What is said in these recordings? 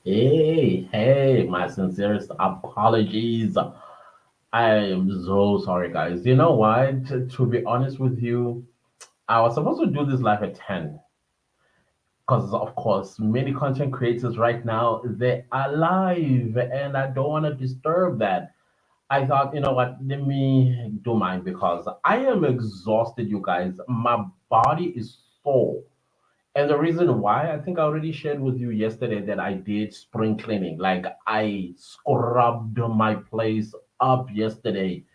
Hey, my sincerest apologies. I am so sorry, guys. You know what? To be honest with you, I was supposed to do this live at 10 because, of course, many content creators right now, they are live and I don't want to disturb that. I thought, you know what? Let me do mine because I am exhausted, you guys. My body is sore. And the reason why, I think I already shared with you yesterday that I did spring cleaning. Like I scrubbed my place up yesterday.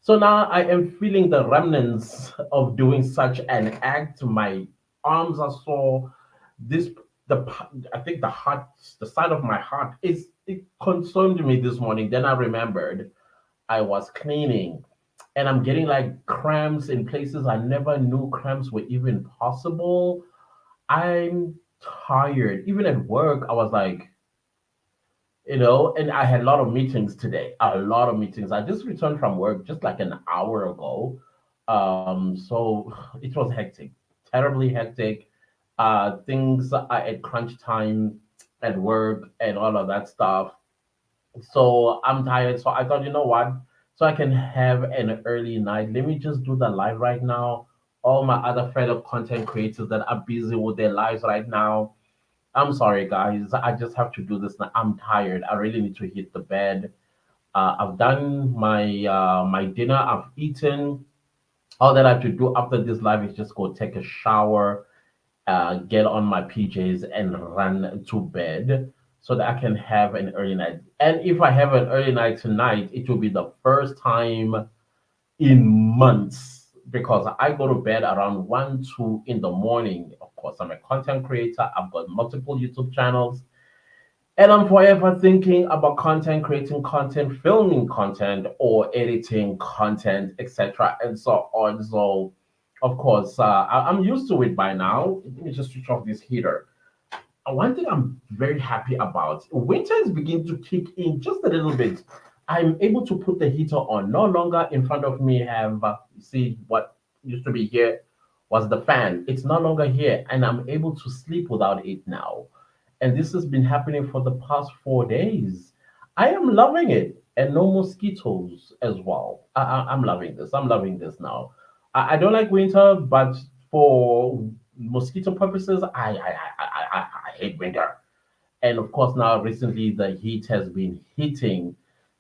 So now I am feeling the remnants of doing such an act. My arms are sore. This I think the side of my heart is it concerned me this morning. Then I remembered I was cleaning and I'm getting like cramps in places I never knew cramps were even possible. I'm tired. Even at work, I was like, and I had a lot of meetings today. A lot of meetings. I just returned from work just like an hour ago. So it was hectic, terribly hectic. Things are at crunch time at work and all of that stuff. So I'm tired. So I thought, you know what? So I can have an early night. Let me just do the live right now. All my other fellow content creators that are busy with their lives right now, I'm sorry, guys. I just have to do this now. I'm tired. I really need to hit the bed. I've done my dinner. I've eaten. All that I have to do after this live is just go take a shower, get on my PJs, and run to bed so that I can have an early night. And if I have an early night tonight, it will be the first time in months because I go to bed around 1, 2 in the morning. Of course, I'm a content creator. I've got multiple YouTube channels. And I'm forever thinking about content, creating content, filming content, or editing content, etc., and so on. So, of course, I'm used to it by now. Let me just switch off this heater. One thing I'm very happy about, winter is beginning to kick in just a little bit. I'm able to put the heater on. No longer in front of me have, you see, what used to be here was the fan. It's no longer here, and I'm able to sleep without it now. And this has been happening for the past 4 days. I am loving it, and no mosquitoes as well. I'm loving this. I'm loving this now. I don't like winter, but for mosquito purposes, I hate winter. And of course, now recently the heat has been hitting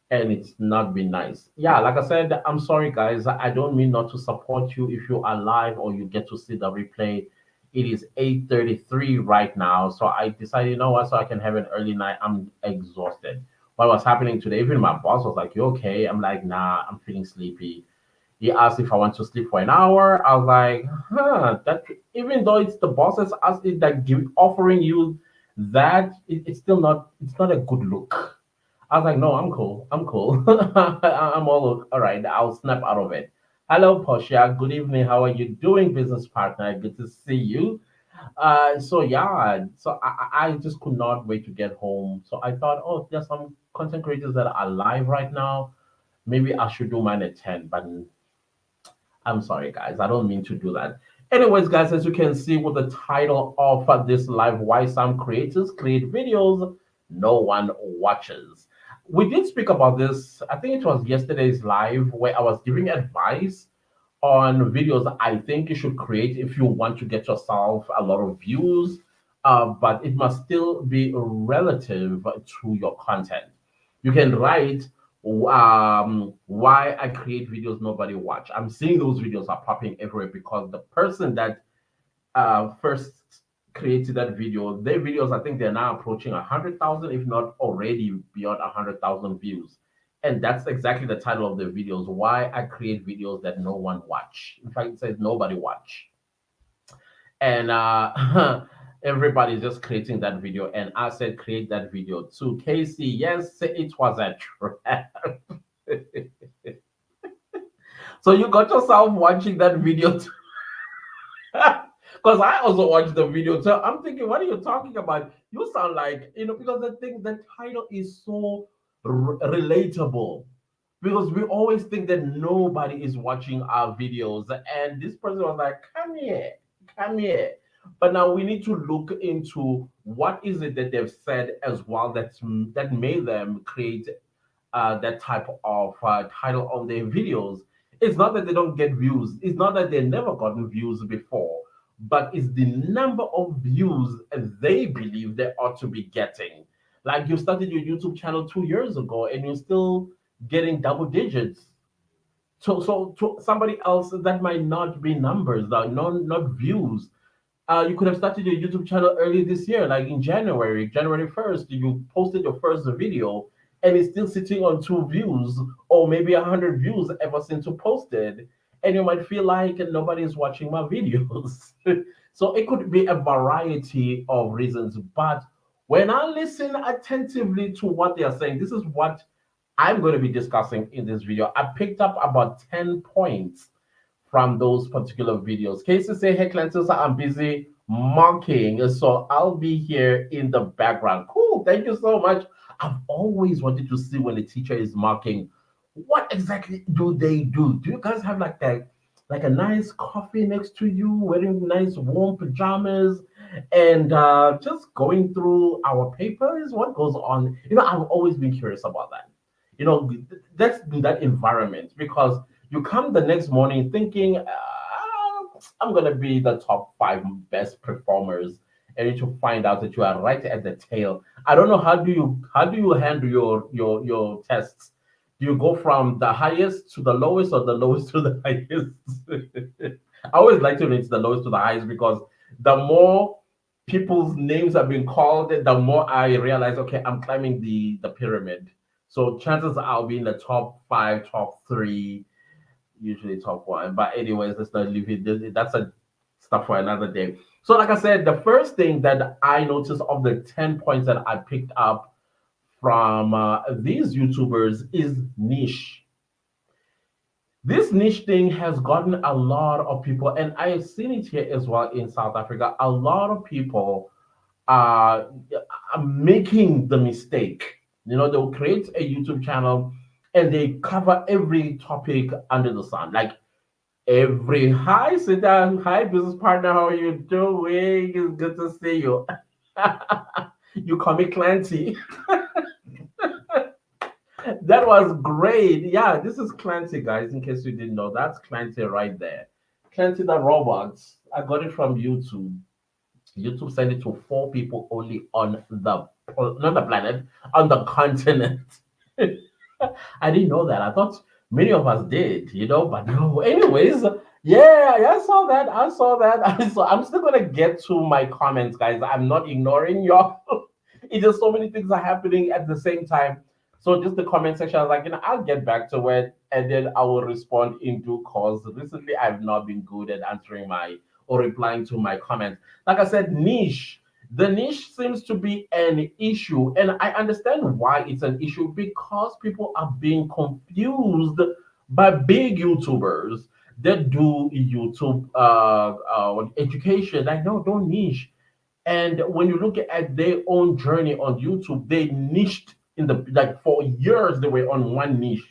and it's not been nice. Yeah, like I said, I'm sorry, guys. I don't mean not to support you if you are live or you get to see the replay. It is 8:33 right now, so I decided, you know what, so I can have an early night. I'm exhausted. What was happening today? Even my boss was like, "You okay?" I'm like, "Nah, I'm feeling sleepy." He asked if I want to sleep for an hour. I was like, "Huh." That even though it's the bosses asking that offering you that, it's still not. It's not a good look. I was like, no, I'm cool. I'm cool. I'm all right. I'll snap out of it. Hello, Portia. Good evening. How are you doing, business partner? Good to see you. So yeah, so I just could not wait to get home. So I thought, oh, there's some content creators that are live right now. Maybe I should do mine at 10, but I'm sorry, guys. I don't mean to do that. Anyways, guys, as you can see with the title of this live, why some creators create videos no one watches. We did speak about this. I think it was yesterday's live where I was giving advice on videos I think you should create if you want to get yourself a lot of views, but it must still be relative to your content. You can write why I create videos nobody watch. I'm seeing those videos are popping everywhere because the person that first created that video, their videos, I think they're now approaching 100,000, if not already beyond 100,000 views. And that's exactly the title of the videos, why I create videos that no one watch. In fact, it says nobody watch. And everybody's just creating that video. And I said, create that video too. Casey, yes, it was a trap. So you got yourself watching that video too. Because I also watched the video. So I'm thinking, what are you talking about? You sound like, because the title is so relatable. Because we always think that nobody is watching our videos. And this person was like, come here, come here. But now we need to look into what is it that they've said as well that made them create that type of title on their videos. It's not that they don't get views. It's not that they never gotten views before, but it's the number of views they believe they ought to be getting. Like you started your YouTube channel 2 years ago, and you're still getting double digits. So to somebody else, that might not be numbers, not views. You could have started your YouTube channel early this year, like in January 1st, you posted your first video and it's still sitting on 2 views or maybe 100 views ever since you posted. And you might feel like nobody's watching my videos. So it could be a variety of reasons. But when I listen attentively to what they are saying, this is what I'm going to be discussing in this video. I picked up about 10 points from those particular videos. Casey say, hey, Clantis, I'm busy marking, so I'll be here in the background. Cool, thank you so much. I've always wanted to see when a teacher is marking, what exactly do they do? Do you guys have like that, like a nice coffee next to you, wearing nice warm pajamas, and just going through our papers? What goes on? I've always been curious about that. Let's do that environment because you come the next morning thinking, I'm going to be the top 5 best performers, and you to find out that you are right at the tail. I don't know, how do you handle your tests? Do you go from the highest to the lowest or the lowest to the highest? I always like to reach the lowest to the highest because the more people's names have been called, the more I realize, okay, I'm climbing the pyramid. So chances are I'll be in the top 5, top 3, usually top 1. But anyways, let's not leave it. That's a stuff for another day. So, like I said, the first thing that I noticed of the 10 points that I picked up from these YouTubers is niche. This niche thing has gotten a lot of people, and I've seen it here as well in South Africa. A lot of people uh, are making the mistake. They'll create a YouTube channel and they cover every topic under the sun. Like every hi, sit down, hi, business partner, how are you doing? It's good to see you. You call me Clanty. That was great. Yeah, this is Clancy, guys. In case you didn't know, that's Clancy right there. Clancy the robot. I got it from YouTube. YouTube sent it to 4 people only on not the planet, on the continent. I didn't know that. I thought many of us did, but no. Anyways, yeah, I saw that. I saw that. I'm still gonna get to my comments, guys. I'm not ignoring y'all. It's just so many things are happening at the same time. So just the comment section, I was like, I'll get back to it and then I will respond in due course. Recently, I've not been good at answering my or replying to my comments. Like I said, niche. The niche seems to be an issue, and I understand why it's an issue because people are being confused by big YouTubers that do YouTube education. Like, no, don't niche. And when you look at their own journey on YouTube, they niched in the like for years. They were on one niche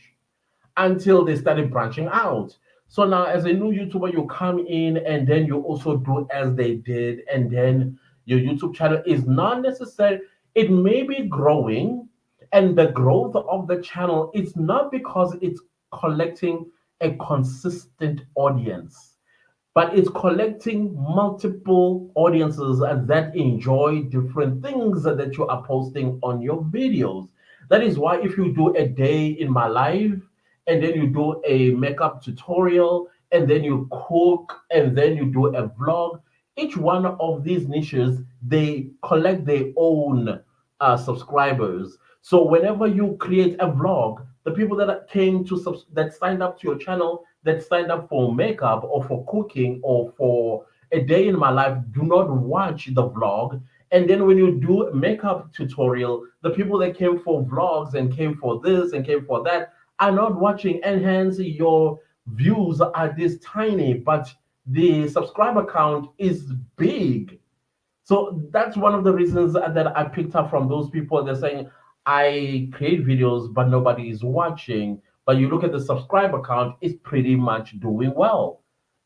until they started branching out. So now, as a new YouTuber, you come in and then you also do as they did, and then your YouTube channel is not necessary. It may be growing, and the growth of the channel is not because it's collecting a consistent audience, but it's collecting multiple audiences that enjoy different things that you are posting on your videos. That is why if you do a day in my life, and then you do a makeup tutorial, and then you cook, and then you do a vlog, each one of these niches, they collect their own subscribers. So whenever you create a vlog, the people that that signed up to your channel, that signed up for makeup or for cooking or for a day in my life, do not watch the vlog. And then when you do a makeup tutorial, the people that came for vlogs and came for this and came for that are not watching, and hence your views are this tiny, but the subscriber count is big. So that's one of the reasons that I picked up from those people. They're saying, I create videos, but nobody is watching. But you look at the subscriber count, it's pretty much doing well.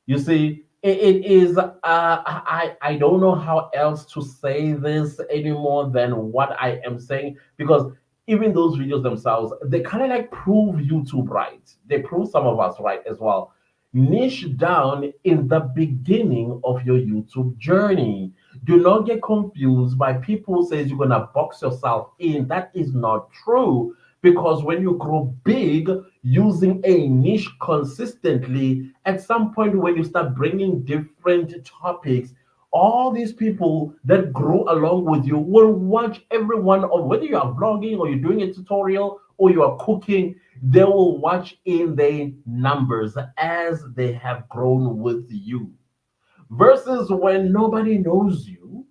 You see, it is I don't know how else to say this anymore than what I am saying, because even those videos themselves, they kind of like prove YouTube right. They prove some of us right as well. Niche down in the beginning of your YouTube journey. Do not get confused by people says you're gonna box yourself in. That is not true, because when you grow big using a niche consistently, at some point when you start bringing different topics, all these people that grow along with you will watch every one of, whether you are vlogging or you're doing a tutorial or you are cooking, they will watch in their numbers as they have grown with you, versus when nobody knows you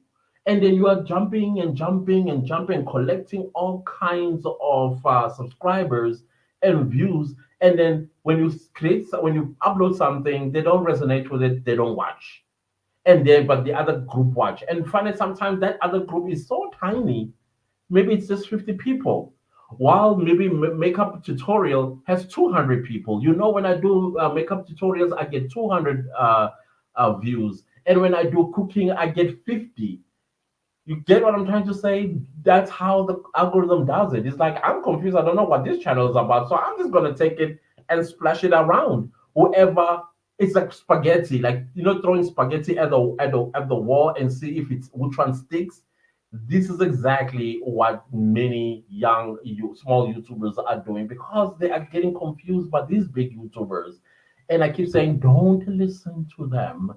and then you are jumping and jumping and jumping, collecting all kinds of subscribers and views, and then when you when you upload something, they don't resonate with it, they don't watch, and then but the other group watch, and finally sometimes that other group is so tiny, maybe it's just 50 people, while maybe makeup tutorial has 200 people. You know, when I do makeup tutorials, I get 200 views, and when I do cooking, I get 50. You get what I'm trying to say? That's how the algorithm does it. It's like, I'm confused, I don't know what this channel is about, so I'm just gonna take it and splash it around whoever. It's like spaghetti, like, you know, throwing spaghetti at the wall and see if it's which one sticks. This is exactly what many young small YouTubers are doing, because they are getting confused by these big YouTubers. And I keep saying, don't listen to them.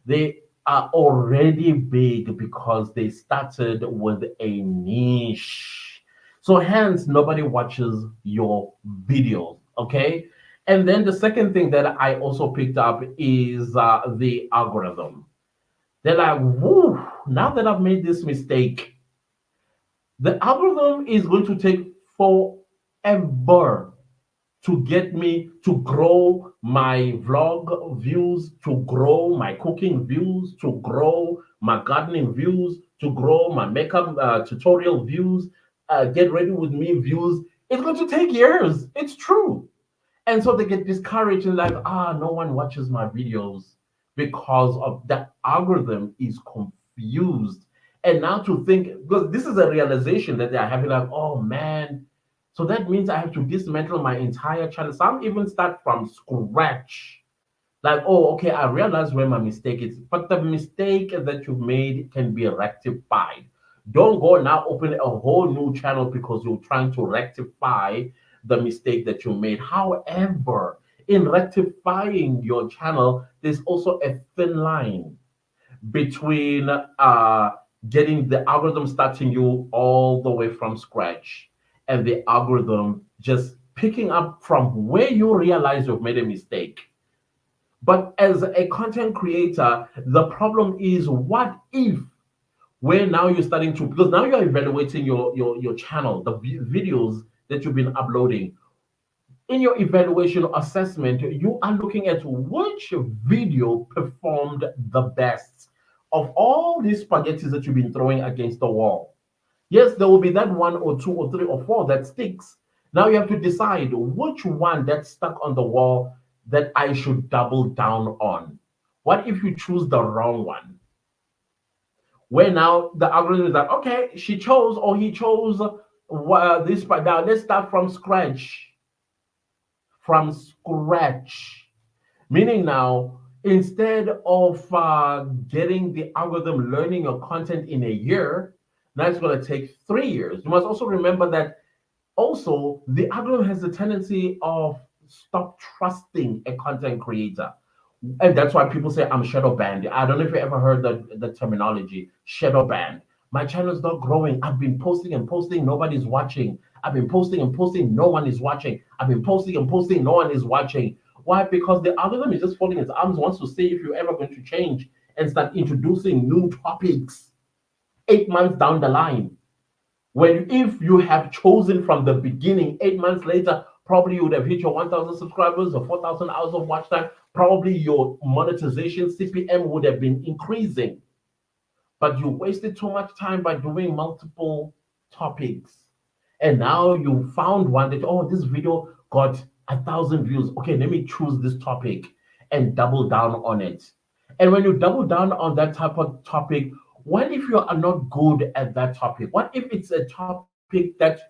They are already big because they started with a niche. So hence nobody watches your videos. Okay. And then the second thing that I also picked up is the algorithm. They're like, woo, now that I've made this mistake, the algorithm is going to take forever to get me to grow my vlog views, to grow my cooking views, to grow my gardening views, to grow my makeup tutorial views, get ready with me views. It's going to take years. It's true. And so they get discouraged and like, no one watches my videos because of that algorithm is confused. And now to think, because this is a realization that they are having, like, oh man, so that means I have to dismantle my entire channel. Some even start from scratch. Like, oh, okay, I realize where my mistake is, but the mistake that you've made can be rectified. Don't go now open a whole new channel because you're trying to rectify the mistake that you made. However, in rectifying your channel, there's also a thin line between getting the algorithm starting you all the way from scratch and the algorithm just picking up from where you realize you've made a mistake. But as a content creator, the problem is, what if, where now you're starting to, because now you're evaluating your channel, the videos that you've been uploading. In your evaluation assessment, you are looking at which video performed the best of all these spaghettis that you've been throwing against the wall. Yes, there will be that one or two or three or four that sticks. Now you have to decide which one that's stuck on the wall that I should double down on. What if you choose the wrong one? Where now the algorithm is like, okay, she chose or he chose this, but now let's start from scratch. From scratch. Meaning now, instead of getting the algorithm learning your content in a year, now it's going to take 3 years. You must also remember that also the algorithm has a tendency of stop trusting a content creator. And that's why people say I'm shadow banned. I don't know if you ever heard the terminology shadow banned. My channel is not growing. I've been posting and posting, nobody's watching. I've been posting and posting, no one is watching. I've been posting and posting, no one is watching. Why? Because the algorithm is just folding its arms, wants to see if you're ever going to change and start introducing new topics 8 months down the line. When if you have chosen from the beginning, 8 months later, probably you would have hit your 1,000 subscribers or 4,000 hours of watch time. Probably your monetization CPM would have been increasing. But you wasted too much time by doing multiple topics. And now you found one that, oh, this video got 1,000 views. Okay, let me choose this topic and double down on it. And when you double down on that type of topic, what if you are not good at that topic? What if it's a topic that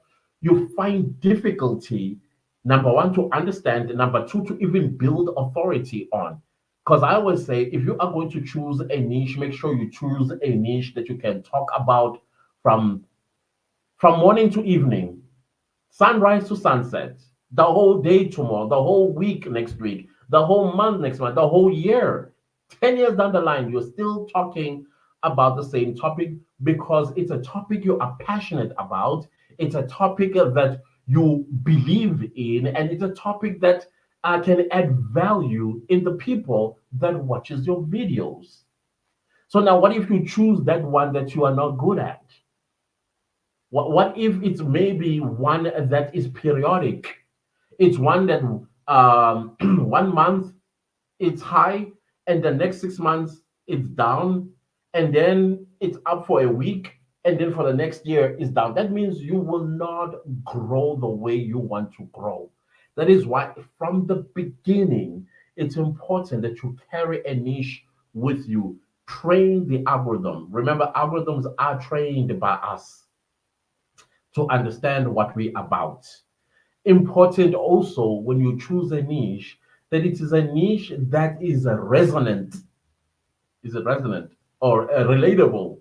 you find difficulty, number one, to understand, number two, to even build authority on? Because I always say, if you are going to choose a niche, make sure you choose a niche that you can talk about from morning to evening, sunrise to sunset, the whole day tomorrow, the whole week next week, the whole month next month, the whole year. 10 years down the line, you're still talking about the same topic because it's a topic you are passionate about. It's a topic that you believe in, and it's a topic that can add value in the people that watches your videos. So now, what if you choose that one that you are not good at? What if it's maybe one that is periodic? It's one that one month it's high, and the next 6 months it's down, and then it's up for a week, and then for the next year it's down. That means you will not grow the way you want to grow. That is why from the beginning it's important that you carry a niche with you. Train the algorithm. Remember, algorithms are trained by us to understand what we about. Important also when you choose a niche that it is a niche that is resonant, is it resonant or relatable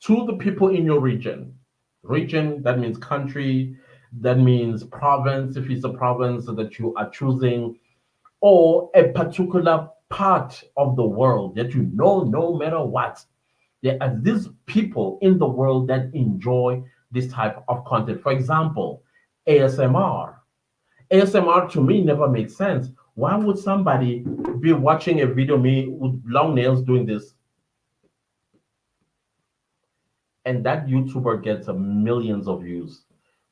to the people in your region. Region, that means country, that means province, if it's a province that you are choosing, or a particular part of the world that you know no matter what. There are these people in the world that enjoy this type of content. For example, ASMR. ASMR to me never makes sense. Why would somebody be watching a video of me with long nails doing this, and that YouTuber gets millions of views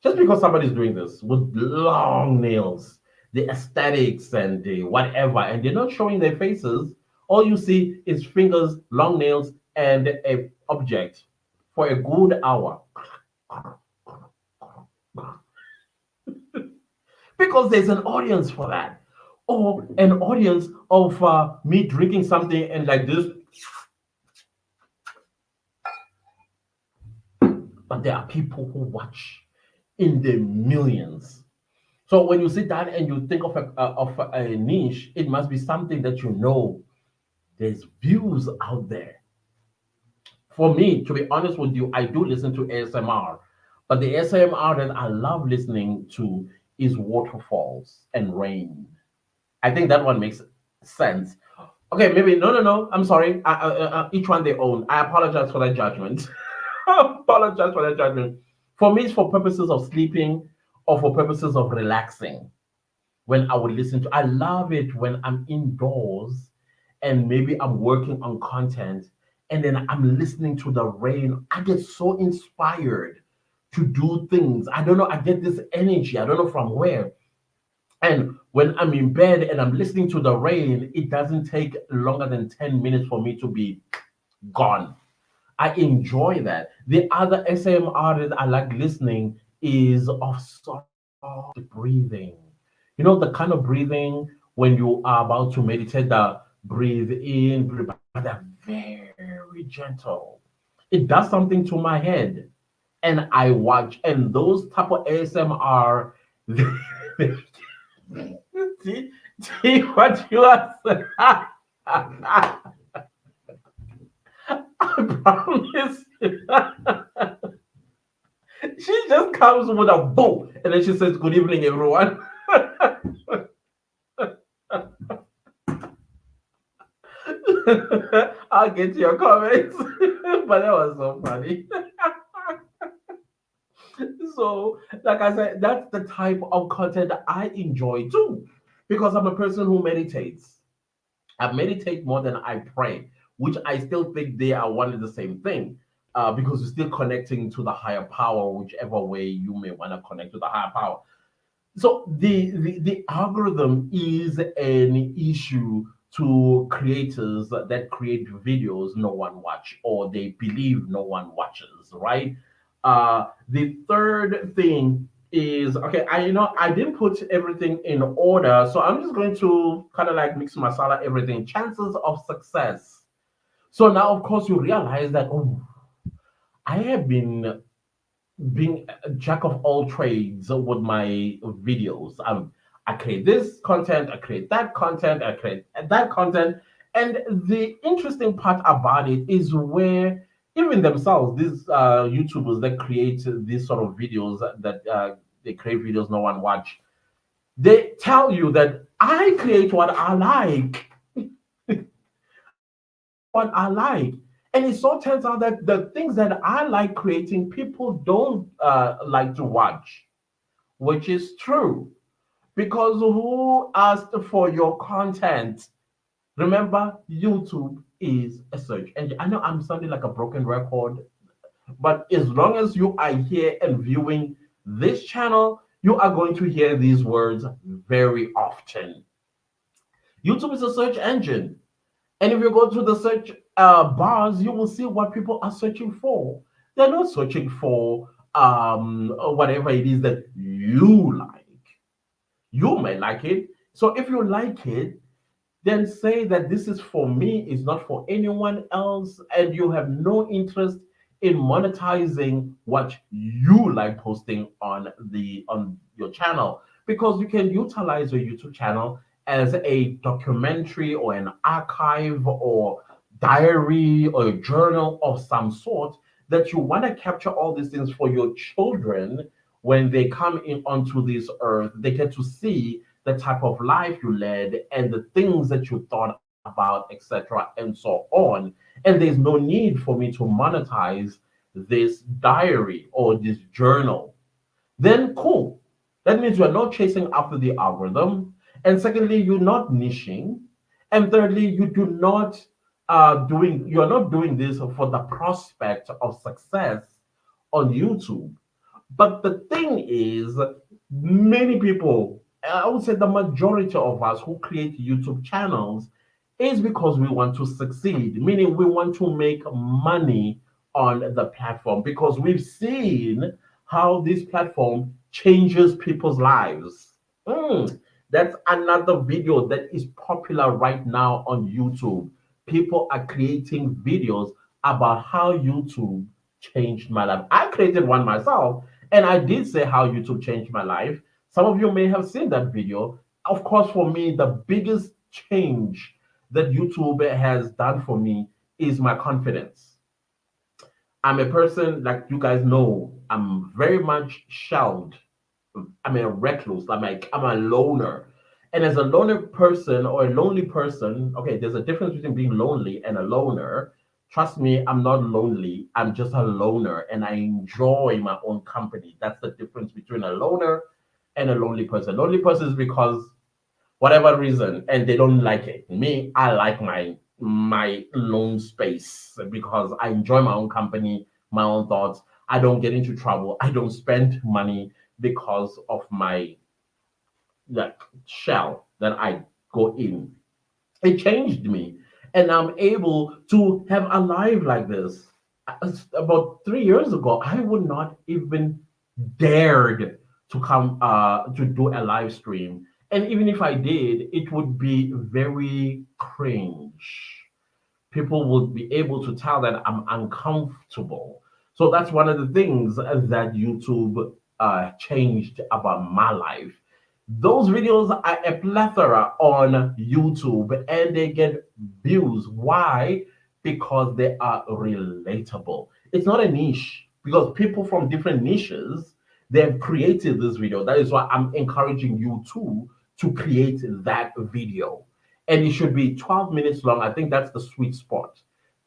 just because somebody's doing this with long nails, the aesthetics and the whatever, and they're not showing their faces. All you see is fingers, long nails, and a object for a good hour because there's an audience for that, or an audience of me drinking something and like this. But there are people who watch in the millions. So when you sit down and you think of a niche, it must be something that you know there's views out there. For me, to be honest with you, I do listen to ASMR, but the ASMR that I love listening to is waterfalls and rain. I think that one makes sense. Okay, maybe no, no, no. I'm sorry. Each one their own. I apologize for that judgment. I apologize for that judgment. For me, it's for purposes of sleeping or for purposes of relaxing. When I would listen to, I love it when I'm indoors and maybe I'm working on content and then I'm listening to the rain. I get so inspired to do things. I don't know. I get this energy. I don't know from where. And when I'm in bed and I'm listening to the rain, it doesn't take longer than 10 minutes for me to be gone. I enjoy that. The other SAMR that I like listening is of soft breathing. You know, the kind of breathing when you are about to meditate, the breathe in, breathe, but they're very gentle. It does something to my head. And I watch, and those type of ASMR, see, see what you are saying. I promise you. She just comes with a boom and then she says, "Good evening, everyone." I'll get to your comments. But that was so funny. So, like I said, that's the type of content that I enjoy too, because I'm a person who meditates. I meditate more than I pray, which I still think they are one and the same thing. Because you're still connecting to the higher power, whichever way you may want to connect to the higher power. So the algorithm is an issue to creators that create videos no one watch or they believe no one watches, right? The third thing is okay. I didn't put everything in order, so I'm just going to kind of like mix masala everything. Chances of success. So now, of course, you realize that, oh, I have been being a jack of all trades with my videos. I create this content, I create that content, I create that content. And the interesting part about it is where even themselves, these YouTubers that create these sort of videos they create videos no one watch, they tell you that I create what I like. What I like. And it so turns out that the things that I like creating, people don't like to watch, which is true. Because who asked for your content? Remember, YouTube is a search engine. I know I'm sounding like a broken record, but as long as you are here and viewing this channel, you are going to hear these words very often. YouTube is a search engine. And if you go to the search bars, you will see what people are searching for. They're not searching for whatever it is that you like. You may like it. So if you like it, then say that this is for me, it's not for anyone else, and you have no interest in monetizing what you like posting on your channel, because you can utilize your YouTube channel as a documentary or an archive or diary or a journal of some sort, that you want to capture all these things for your children. When they come in onto this earth, they get to see the type of life you led and the things that you thought about, etc., and so on. And there's no need for me to monetize this diary or this journal. Then cool. That means you're not chasing after the algorithm. And secondly, you're not niching. And thirdly, you're not doing this for the prospect of success on YouTube. But the thing is, many people, I would say the majority of us who create YouTube channels, is because we want to succeed, meaning we want to make money on the platform because we've seen how this platform changes people's lives. That's another video that is popular right now on YouTube. People are creating videos about how YouTube changed my life. I created one myself, and I did say how YouTube changed my life. Some of you may have seen that video. Of course, for me, the biggest change that YouTube has done for me is my confidence. I'm a person, like you guys know, I'm very much shelved. I'm a recluse. I'm a loner. And as a loner person or a lonely person, okay, there's a difference between being lonely and a loner. Trust me, I'm not lonely. I'm just a loner and I enjoy my own company. That's the difference between a loner and a lonely person. Lonely person is because whatever reason and they don't like it. Me, I like my lone space because I enjoy my own company, my own thoughts. I don't get into trouble. I don't spend money because of my like shell that I go in. It changed me, and I'm able to have a life like this. About 3 years ago, I would not even dared to come to do a live stream, and even if I did, it would be very cringe. People would be able to tell that I'm uncomfortable. So that's one of the things that YouTube changed about my life. Those videos are a plethora on YouTube and they get views. Why? Because they are relatable. It's not a niche because people from different niches they've created this video. That is why I'm encouraging you to create that video. And it should be 12 minutes long. I think that's the sweet spot.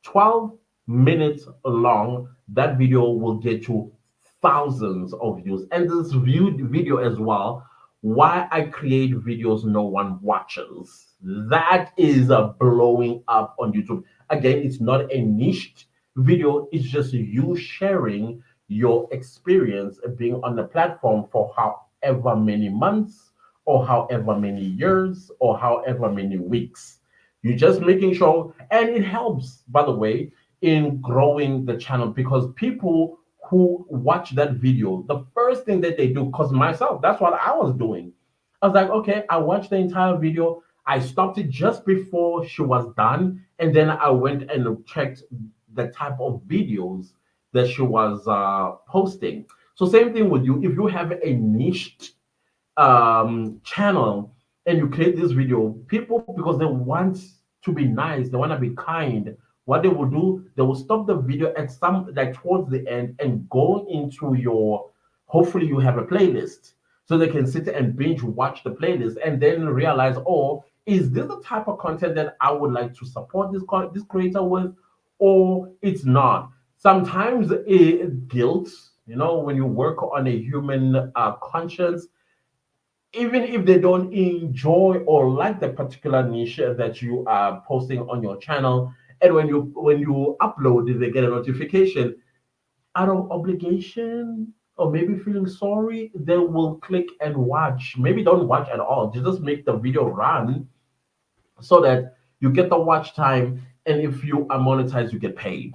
12 minutes long, that video will get you thousands of views. And this viewed video as well, why I create videos no one watches. That is blowing up on YouTube. Again, it's not a niche video, it's just you sharing your experience being on the platform for however many months or however many years or however many weeks. You're just making sure, and it helps, by the way, in growing the channel because people who watch that video, the first thing that they do, because myself, that's what I was doing. I was like, okay, I watched the entire video. I stopped it just before she was done, and then I went and checked the type of videos that she was posting. So same thing with you. If you have a niche channel and you create this video, people, because they want to be nice, they want to be kind, what they will do, they will stop the video at some, like towards the end, and go into your, hopefully you have a playlist, so they can sit and binge watch the playlist and then realize, oh, is this the type of content that I would like to support this creator with, or it's not. Sometimes guilt, when you work on a human conscience, even if they don't enjoy or like the particular niche that you are posting on your channel, and when you upload it, they get a notification, out of obligation or maybe feeling sorry, they will click and watch. Maybe don't watch at all, just make the video run so that you get the watch time, and if you are monetized, you get paid.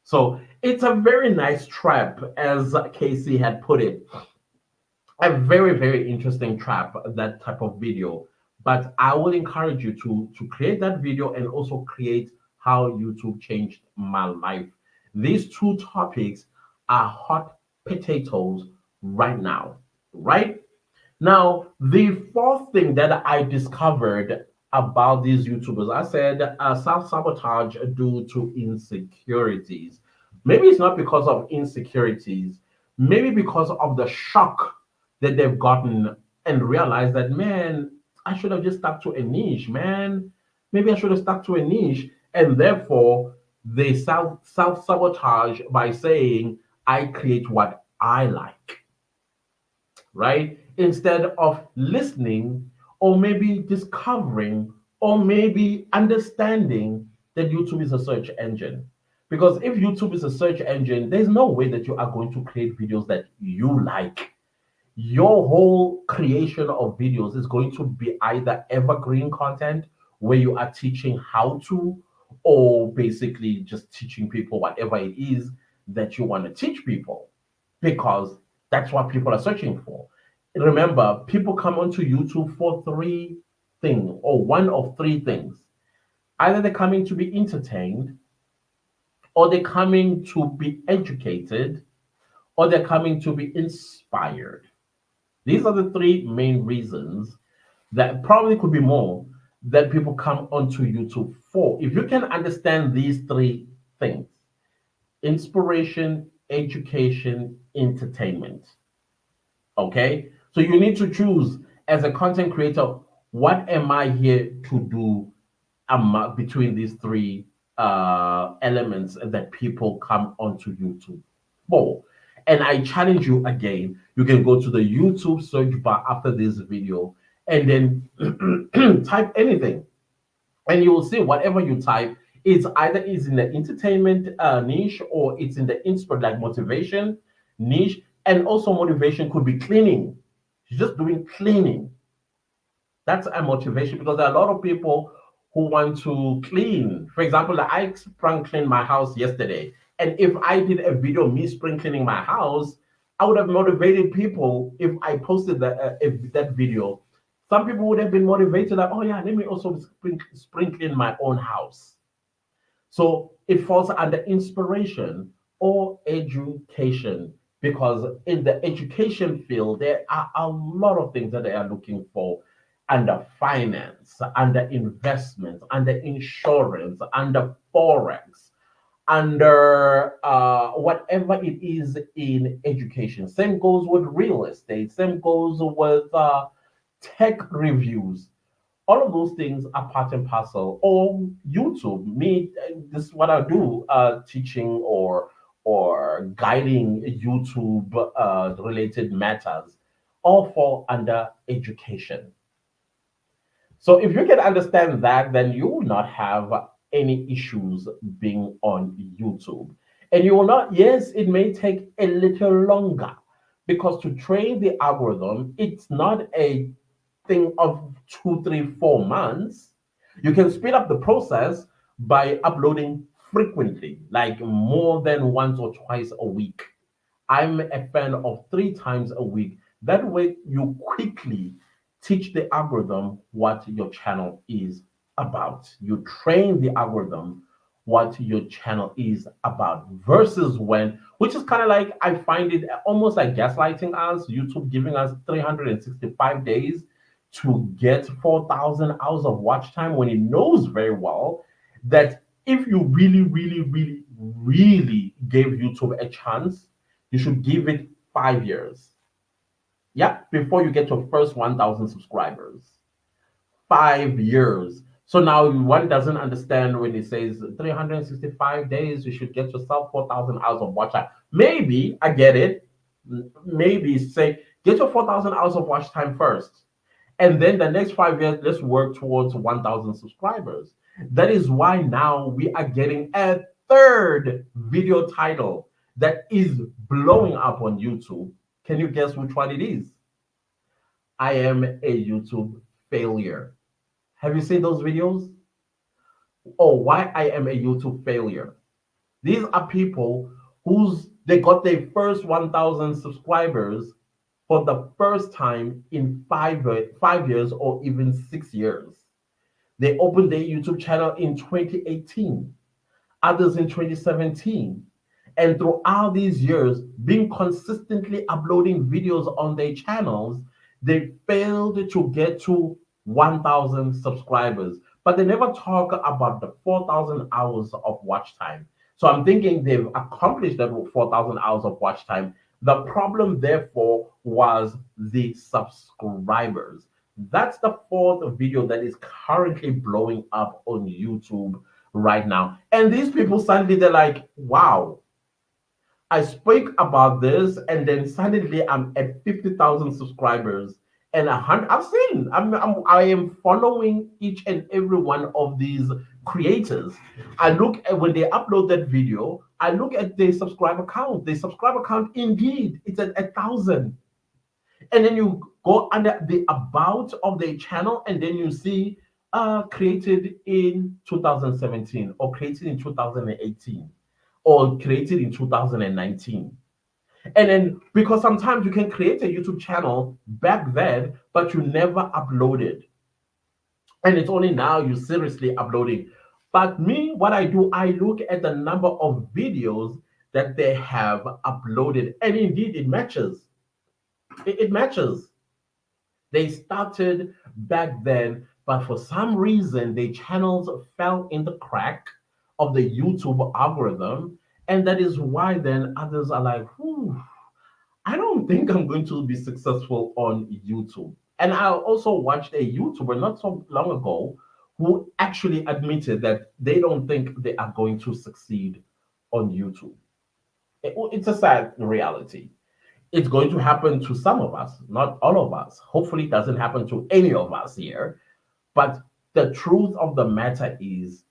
So it's a very nice trap, as Casey had put it, a very very interesting trap, that type of video. But I would encourage you to create that video, and also create how YouTube changed my life. These two topics are hot potatoes right now, right now. The fourth thing that I discovered about these YouTubers, I said self-sabotage due to insecurities. Maybe it's not because of insecurities, maybe because of the shock that they've gotten, and realized that, man, I should have just stuck to a niche, man. Maybe I should have stuck to a niche. And therefore, they self sabotage by saying, I create what I like, right? Instead of listening, or maybe discovering, or maybe understanding that YouTube is a search engine. Because if YouTube is a search engine, there's no way that you are going to create videos that you like. Your whole creation of videos is going to be either evergreen content, where you are teaching how to, or basically just teaching people whatever it is that you want to teach people, because that's what people are searching for. Remember, people come onto YouTube for three things, or one of three things. Either they're coming to be entertained, or they're coming to be educated, or they're coming to be inspired. These are the three main reasons, that probably could be more, that people come onto YouTube for. If you can understand these three things: inspiration, education, entertainment. Okay? So you need to choose, as a content creator, what am I here to do, between these three elements that people come onto YouTube for. And I challenge you again, you can go to the YouTube search bar after this video, and then type anything, and you will see whatever you type, it's either is in the entertainment niche, or it's in the inspire, like motivation niche. And also motivation could be cleaning. You're just doing cleaning. That's a motivation, because there are a lot of people who want to clean. For example, like, I sprung cleaned my house yesterday, and if I did a video of me spring cleaning my house, I would have motivated people. If I posted that video, some people would have been motivated, like, oh yeah, let me also spring clean my own house. So it falls under inspiration or education, because in the education field, there are a lot of things that they are looking for, under finance, under investments, under insurance, under forex, under whatever it is in education. Same goes with real estate, same goes with tech reviews. All of those things are part and parcel. Or YouTube, me, this is what I do, teaching or guiding YouTube related matters, all fall under education. So if you can understand that, then you will not have any issues being on YouTube. And you will not, yes, it may take a little longer, because to train the algorithm, it's not a thing of 2, 3, 4 months. You can speed up the process by uploading frequently, like more than once or twice a week. I'm a fan of 3 times a week. That way, you quickly teach the algorithm what your channel is about. You train the algorithm what your channel is about versus when, which is kind of like, I find it almost like gaslighting us, YouTube giving us 365 days to get 4,000 hours of watch time when it knows very well that if you really, really, really, really gave YouTube a chance, you should give it 5 years. Yeah, before you get your first 1,000 subscribers. 5 years. So now one doesn't understand when it says 365 days, you should get yourself 4,000 hours of watch time. Maybe, I get it. Maybe say, get your 4,000 hours of watch time first. And then the next 5 years, let's work towards 1,000 subscribers. That is why now we are getting a third video title that is blowing up on YouTube. Can you guess which one it is? I am a YouTube failure. Have you seen those videos? Oh, why I am a YouTube failure. These are people who's they got their first 1,000 subscribers for the first time in 5 years or even 6 years. They opened their YouTube channel in 2018, others in 2017. And throughout these years, being consistently uploading videos on their channels, they failed to get to 1,000 subscribers. But they never talk about the 4,000 hours of watch time. So I'm thinking they've accomplished that 4,000 hours of watch time. The problem, therefore, was the subscribers. That's the fourth video that is currently blowing up on YouTube right now. And these people suddenly they're like, wow, I spoke about this, and then suddenly I'm at 50,000 subscribers and 100. I've seen. I am following each and every one of these creators. I look at when they upload that video. I look at their subscriber count. Their subscriber count, indeed, it's at 1,000. And then you go under the about of their channel, and then you see created in 2017 or created in 2018 or created in 2019. And then because sometimes you can create a YouTube channel back then, but you never uploaded. And it's only now you seriously uploading. But me, what I do, I look at the number of videos that they have uploaded, and indeed it matches. It matches. They started back then, but for some reason, their channels fell in the crack of the YouTube algorithm. And that is why then others are like, I don't think I'm going to be successful on YouTube. And I also watched a YouTuber not so long ago who actually admitted that they don't think they are going to succeed on YouTube. It's a sad reality. It's going to happen to some of us, not all of us. Hopefully, it doesn't happen to any of us here. But the truth of the matter is,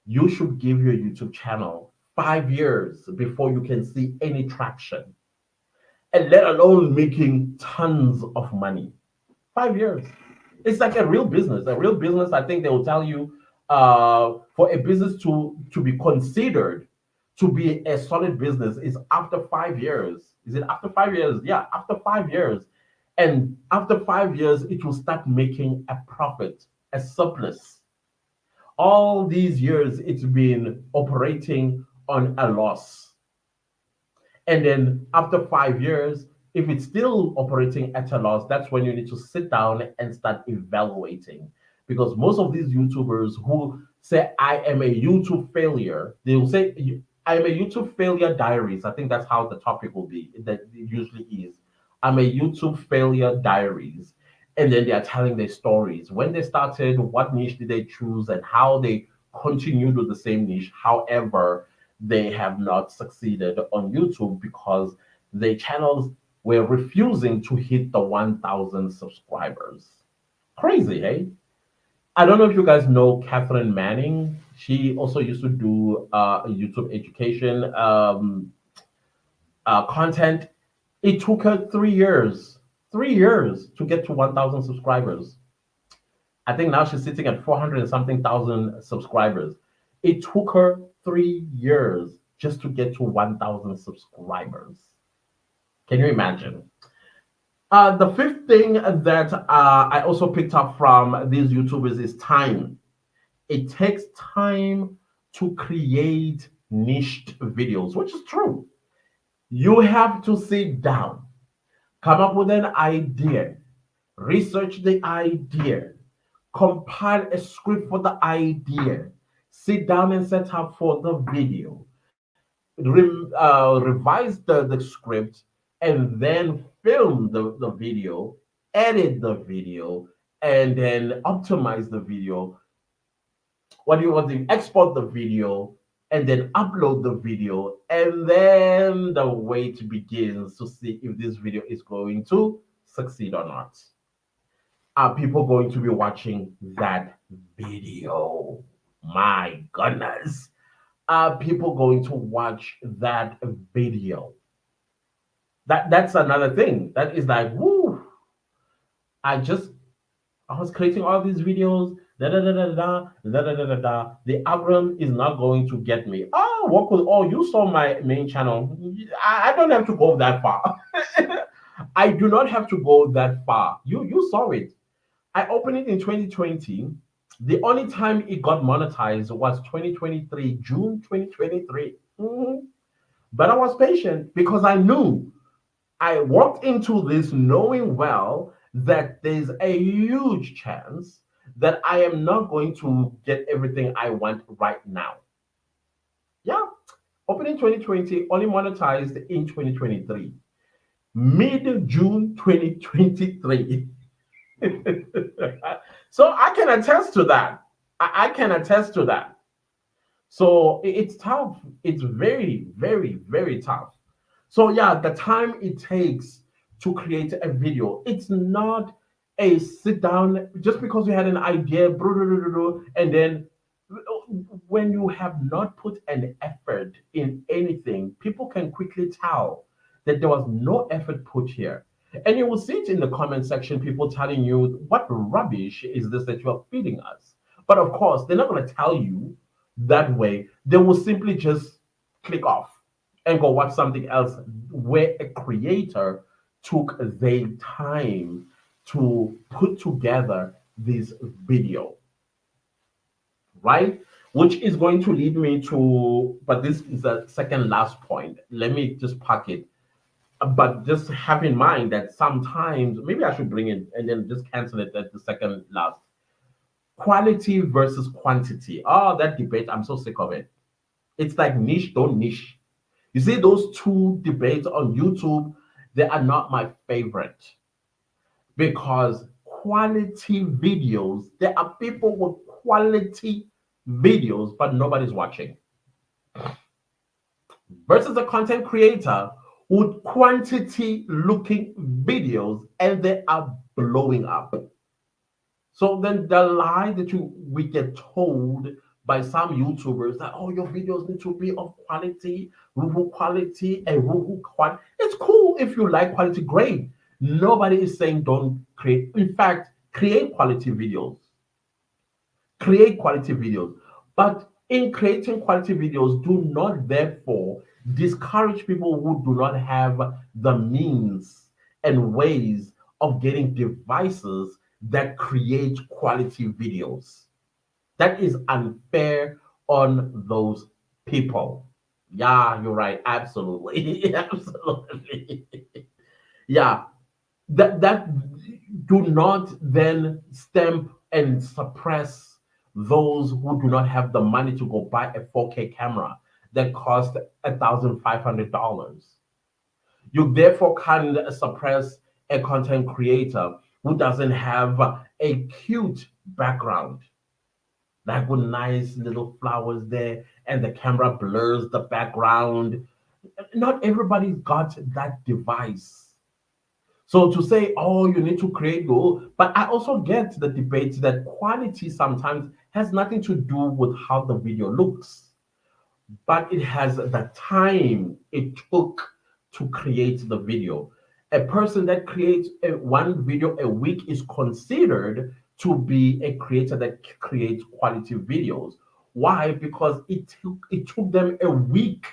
you should give your YouTube channel 5 years before you can see any traction, and let alone making tons of money. 5 years. It's like a real business. A real business, I think they will tell you, for a business to be considered to be a solid business is after 5 years. Is it after 5 years? Yeah, after 5 years. And after 5 years, it will start making a profit, a surplus. All these years, it's been operating on a loss. And then after 5 years, if it's still operating at a loss, that's when you need to sit down and start evaluating. Because most of these YouTubers who say, I am a YouTube failure, they will say, I am a YouTube failure diaries. I think that's how the topic will be. That it usually is. I'm a YouTube failure diaries. And then they are telling their stories. When they started, what niche did they choose, and how they continued with the same niche. However, they have not succeeded on YouTube because their channels were refusing to hit the 1,000 subscribers. Crazy, hey? I don't know if you guys know Catherine Manning. She also used to do YouTube education content. It took her 3 years, 3 years to get to 1,000 subscribers. I think now she's sitting at 400 and something thousand subscribers. It took her 3 years just to get to 1,000 subscribers. Can you imagine? The fifth thing that I also picked up from these YouTubers is time. It takes time to create niched videos, which is true. You have to sit down, come up with an idea, research the idea, compile a script for the idea, sit down and set up for the video, revise the script, and then film the video, edit the video, and then optimize the video. What do you want to export the video and then upload the video, and then the wait begins to see if this video is going to succeed or not. Are people going to be watching that video? My goodness. Are people going to watch that video? That's another thing. That is like, woo, I just I was creating all these videos, da da da da da da da da da da. The algorithm is not going to get me. Oh, what could? Oh, you saw my main channel. I don't have to go that far. I do not have to go that far. You saw it. I opened it in 2020. The only time it got monetized was 2023, June 2023. Mhm. But I was patient because I knew I walked into this knowing well that there's a huge chance that I am not going to get everything I want right now. Yeah, opening 2020, only monetized in 2023, mid June 2023. So I can attest to that. I can attest to that. So it's tough. It's very, very, very tough. So yeah, the time it takes to create a video, it's not a sit down just because you had an idea, and then when you have not put an effort in anything, people can quickly tell that there was no effort put here. And you will see it in the comment section, people telling you, what rubbish is this that you are feeding us? But of course, they're not going to tell you that way. They will simply just click off and go watch something else where a creator took their time to put together this video, right? Which is going to lead me to, but this is the second last point. Let me just park it. But just have in mind that sometimes, maybe I should bring it and then just cancel it at the second last. Quality versus quantity. Oh, that debate, I'm so sick of it. It's like niche, don't niche. You see, those two debates on YouTube, they are not my favorite because quality videos, there are people with quality videos, but nobody's watching. Versus a content creator with quantity looking videos and they are blowing up. So then the lie that you we get told by some YouTubers that oh your videos need to be of quality, Ruhu quality, and Ruhu quality. It's cool if you like quality, great. Nobody is saying don't create. In fact, create quality videos. Create quality videos. But in creating quality videos, do not therefore discourage people who do not have the means and ways of getting devices that create quality videos. That is unfair on those people. Yeah, you're right. Absolutely. Absolutely. Yeah. That do not then stamp and suppress those who do not have the money to go buy a 4K camera that cost $1,500. You therefore can't suppress a content creator who doesn't have a cute background, like with nice little flowers there, and the camera blurs the background. Not everybody's got that device. So to say, oh, you need to create goal, but I also get the debate that quality sometimes has nothing to do with how the video looks, but it has the time it took to create the video. A person that creates one video a week is considered to be a creator that creates quality videos. Why? Because it took them a week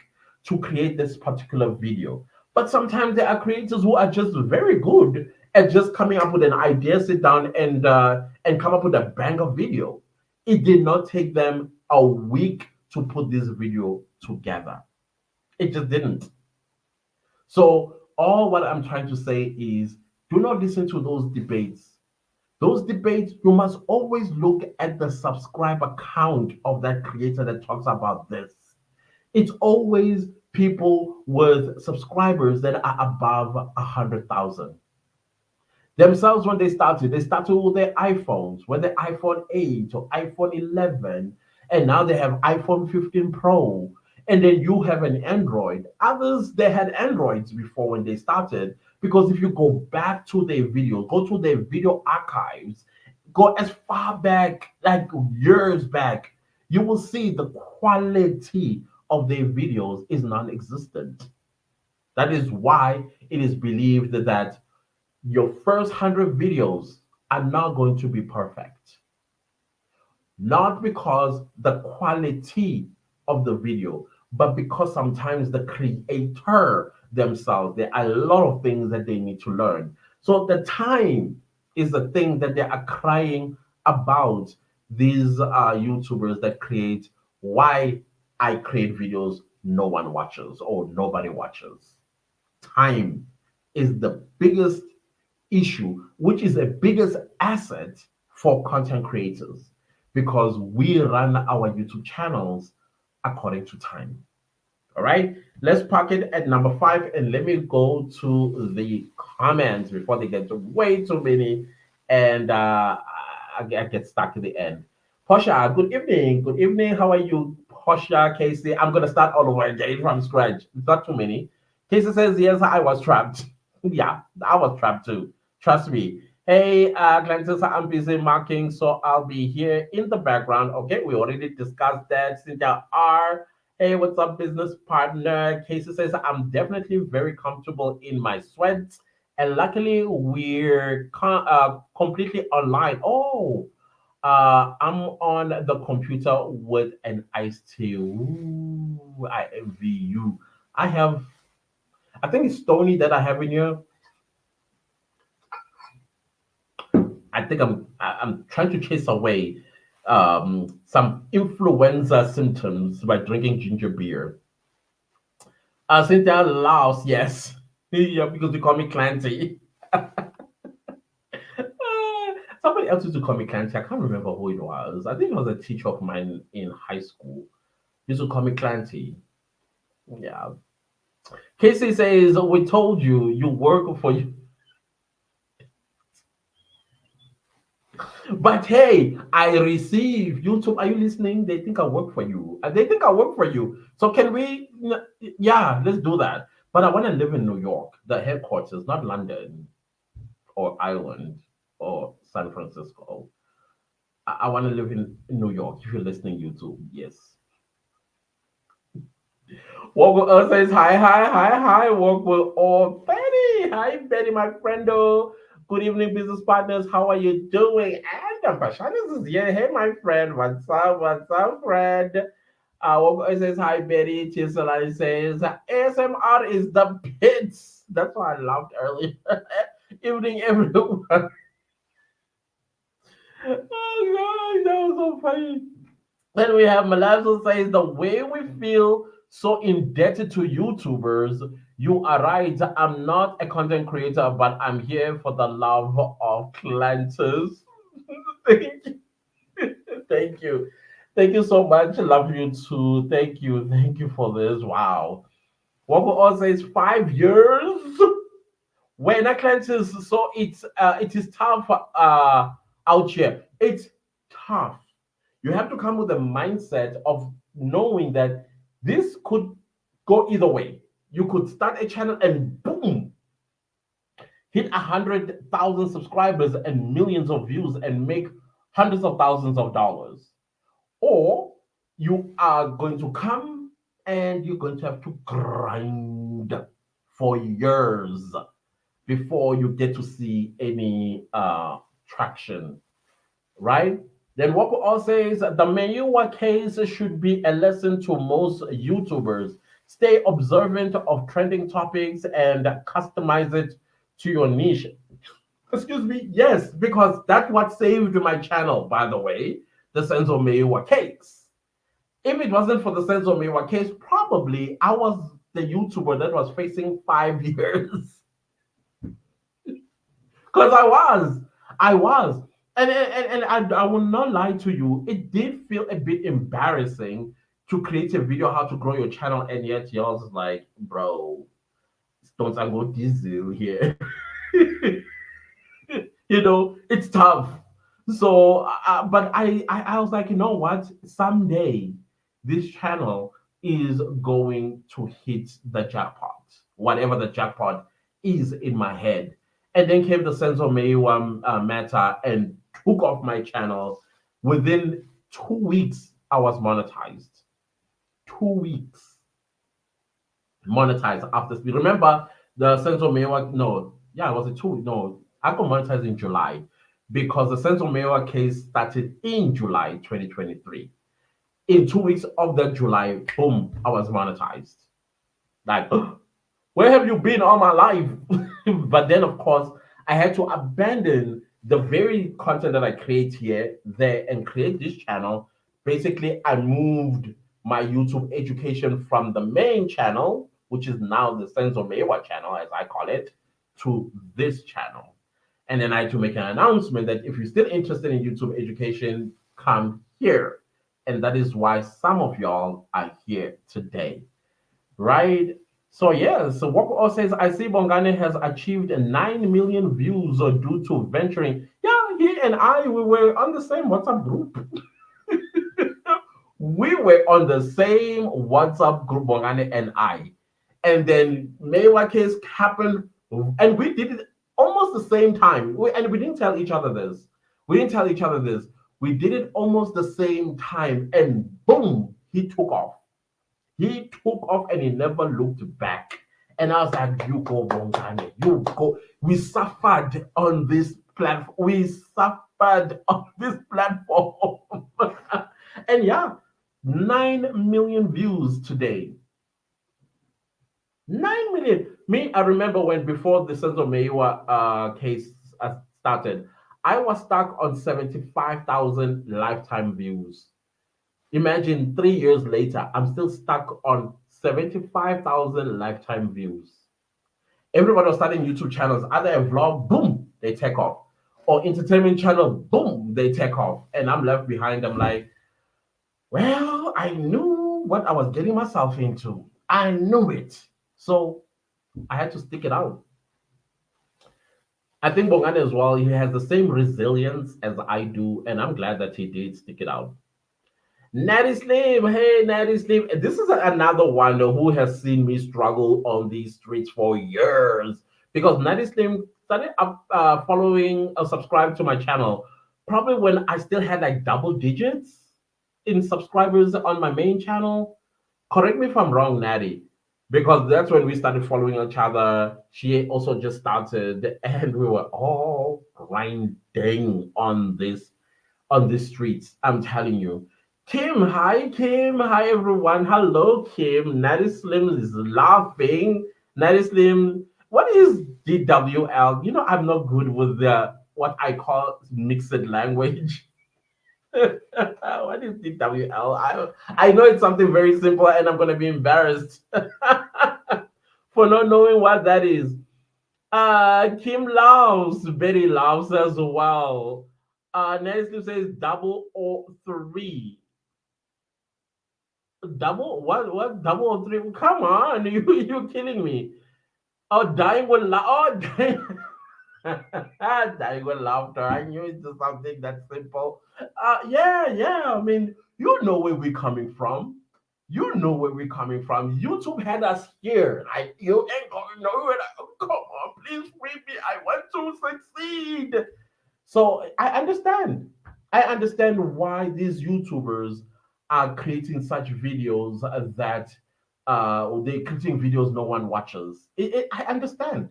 to create this particular video. But sometimes there are creators who are just very good and just coming up with an idea, sit down and come up with a bang of video. It did not take them a week to put this video together. It just didn't. So all what I'm trying to say is do not listen to those debates. Those debates, you must always look at the subscriber count of that creator that talks about this. It's always people with subscribers that are above 100,000 themselves. When they started with their iPhones, whether iPhone 8 or iPhone 11, and now they have iPhone 15 Pro. And then you have an Android. Others, they had Androids before when they started. Because if you go back to their videos, go to their video archives, go as far back, like years back, you will see the quality of their videos is non existent. That is why it is believed that your first 100 videos are not going to be perfect. Not because the quality of the video, but because sometimes the creator themselves, there are a lot of things that they need to learn. So the time is the thing that they are crying about. These YouTubers that create, why I create videos no one watches or nobody watches. Time is the biggest issue, which is the biggest asset for content creators, because we run our YouTube channels according to time. All right, let's park it at number 5 and let me go to the comments before they get to way too many and I get stuck at the end. Posha, good evening. Good evening. How are you, Posha? Casey, I'm going to start all over again from scratch. It's not too many. Casey says, yes, I was trapped. Yeah, I was trapped too. Trust me. Hey, Clantis, I'm busy marking, so I'll be here in the background. Okay, we already discussed that. Cynthia R. Hey, what's up, business partner? Casey says, I'm definitely very comfortable in my sweats. And luckily, we're completely online. Oh, I'm on the computer with an iced tea. Ooh, I envy you. I have, I think it's Stony that I have in here. I think I'm trying to chase away some influenza symptoms by drinking ginger beer. Cynthia Laos, yes. Yeah, because you call me Clanty. Somebody else used to call me Clancy. I can't remember who it was. I think it was a teacher of mine in high school. He used to call me Clancy. Yeah. Casey says, we told you you work for you. But hey, I receive YouTube. Are you listening? They think I work for you. They think I work for you. So can we? Yeah, let's do that. But I want to live in New York, the headquarters, not London or Ireland or San Francisco. I want to live in New York. If you're listening, YouTube, yes. Walk with us says hi, hi, hi, hi. Walk with all Betty. Hi, Betty, my friendo. Good evening, business partners. How are you doing? And Pashanis is here. Hey, my friend. What's up, friend? Walk with us says hi, Betty. Chisalani says ASMR is the pits. That's why I laughed earlier. Evening, everyone. Oh, God, that was so funny. Then we have Malazzo says the way we feel so indebted to YouTubers. You are right. I'm not a content creator, but I'm here for the love of Clantis. Thank you. Thank you. Thank you so much. Love you too. Thank you. Thank you for this. Wow. Wobble also says 5 years. When a Clantis, so it is tough out here. It's tough. You have to come with a mindset of knowing that this could go either way. You could start a channel and boom, hit 100,000 subscribers and millions of views and make hundreds of thousands of dollars. Or you are going to come and you're going to have to grind for years before you get to see any traction, right? Then what we all say is that the Mayua case should be a lesson to most YouTubers. Stay observant of trending topics and customize it to your niche. Excuse me. Yes, because that's what saved my channel. By the way, the Senzo Meiwa case. If it wasn't for the Senzo Meiwa case, probably I was the YouTuber that was facing 5 years. Because I was, and I will not lie to you. It did feel a bit embarrassing to create a video how to grow your channel, and yet yours is like, bro, don't I go diesel here? It's tough. So, but I was like, you know what? Someday this channel is going to hit the jackpot, whatever the jackpot is in my head. And then came the sense of Mayhem matter and took off my channel. Within 2 weeks, I was monetized. 2 weeks monetized after speed. Remember the Central Mayowa? No, yeah, it was a two. No, I got monetized in July because the Central Mayowa case started in July 2023. In 2 weeks of that July, boom, I was monetized. Like, where have you been all my life? But then, of course, I had to abandon the very content that I create here, there, and create this channel. Basically, I moved my YouTube education from the main channel, which is now the Senso Mewa channel, as I call it, to this channel. And then I had to make an announcement that if you're still interested in YouTube education, come here. And that is why some of y'all are here today, right? So yeah, so Woko says I see Bongane has achieved 9 million views due to venturing. Yeah, he and I we were on the same WhatsApp group. We were on the same WhatsApp group, Bongane and I. And then Maywa case happened, and we did it almost the same time. And we didn't tell each other this. We didn't tell each other this. We did it almost the same time, and boom, he took off. He took off and he never looked back. And I was like, you go, Bongane, you go. We suffered on this platform. We suffered on this platform. And yeah, 9 million views today. 9 million. Me, I remember when before the Senzo Meiwa case started, I was stuck on 75,000 lifetime views. Imagine 3 years later, I'm still stuck on 75,000 lifetime views. Everybody was starting YouTube channels, either a vlog, boom, they take off, or entertainment channel, boom, they take off. And I'm left behind. I'm like, well, I knew what I was getting myself into. I knew it. So I had to stick it out. I think Bongane as well, he has the same resilience as I do, and I'm glad that he did stick it out. Natty Slim, hey Natty Slim. This is another one who has seen me struggle on these streets for years because Natty Slim started up following or subscribed to my channel probably when I still had like double digits in subscribers on my main channel. Correct me if I'm wrong, Natty, because that's when we started following each other. She also just started, and we were all grinding on these streets. I'm telling you. Kim, hi Kim, hi everyone. Hello Kim. Natty Slim is laughing. Natty Slim, what is DWL? I'm not good with the what I call mixed language. What is DWL? I know it's something very simple, and I'm gonna be embarrassed for not knowing what that is. Kim loves, Betty loves as well. Natty Slim says double or three. Double what double or three? Come on, you're killing me. Oh, dying with oh dying with laughter. I knew it's just something that simple. Yeah. I mean, you know where we're coming from. You know where we're coming from. YouTube had us here. Like you ain't going nowhere. Come on, please free me. I want to succeed. So I understand why these YouTubers are creating such videos that they're creating videos no one watches. I understand.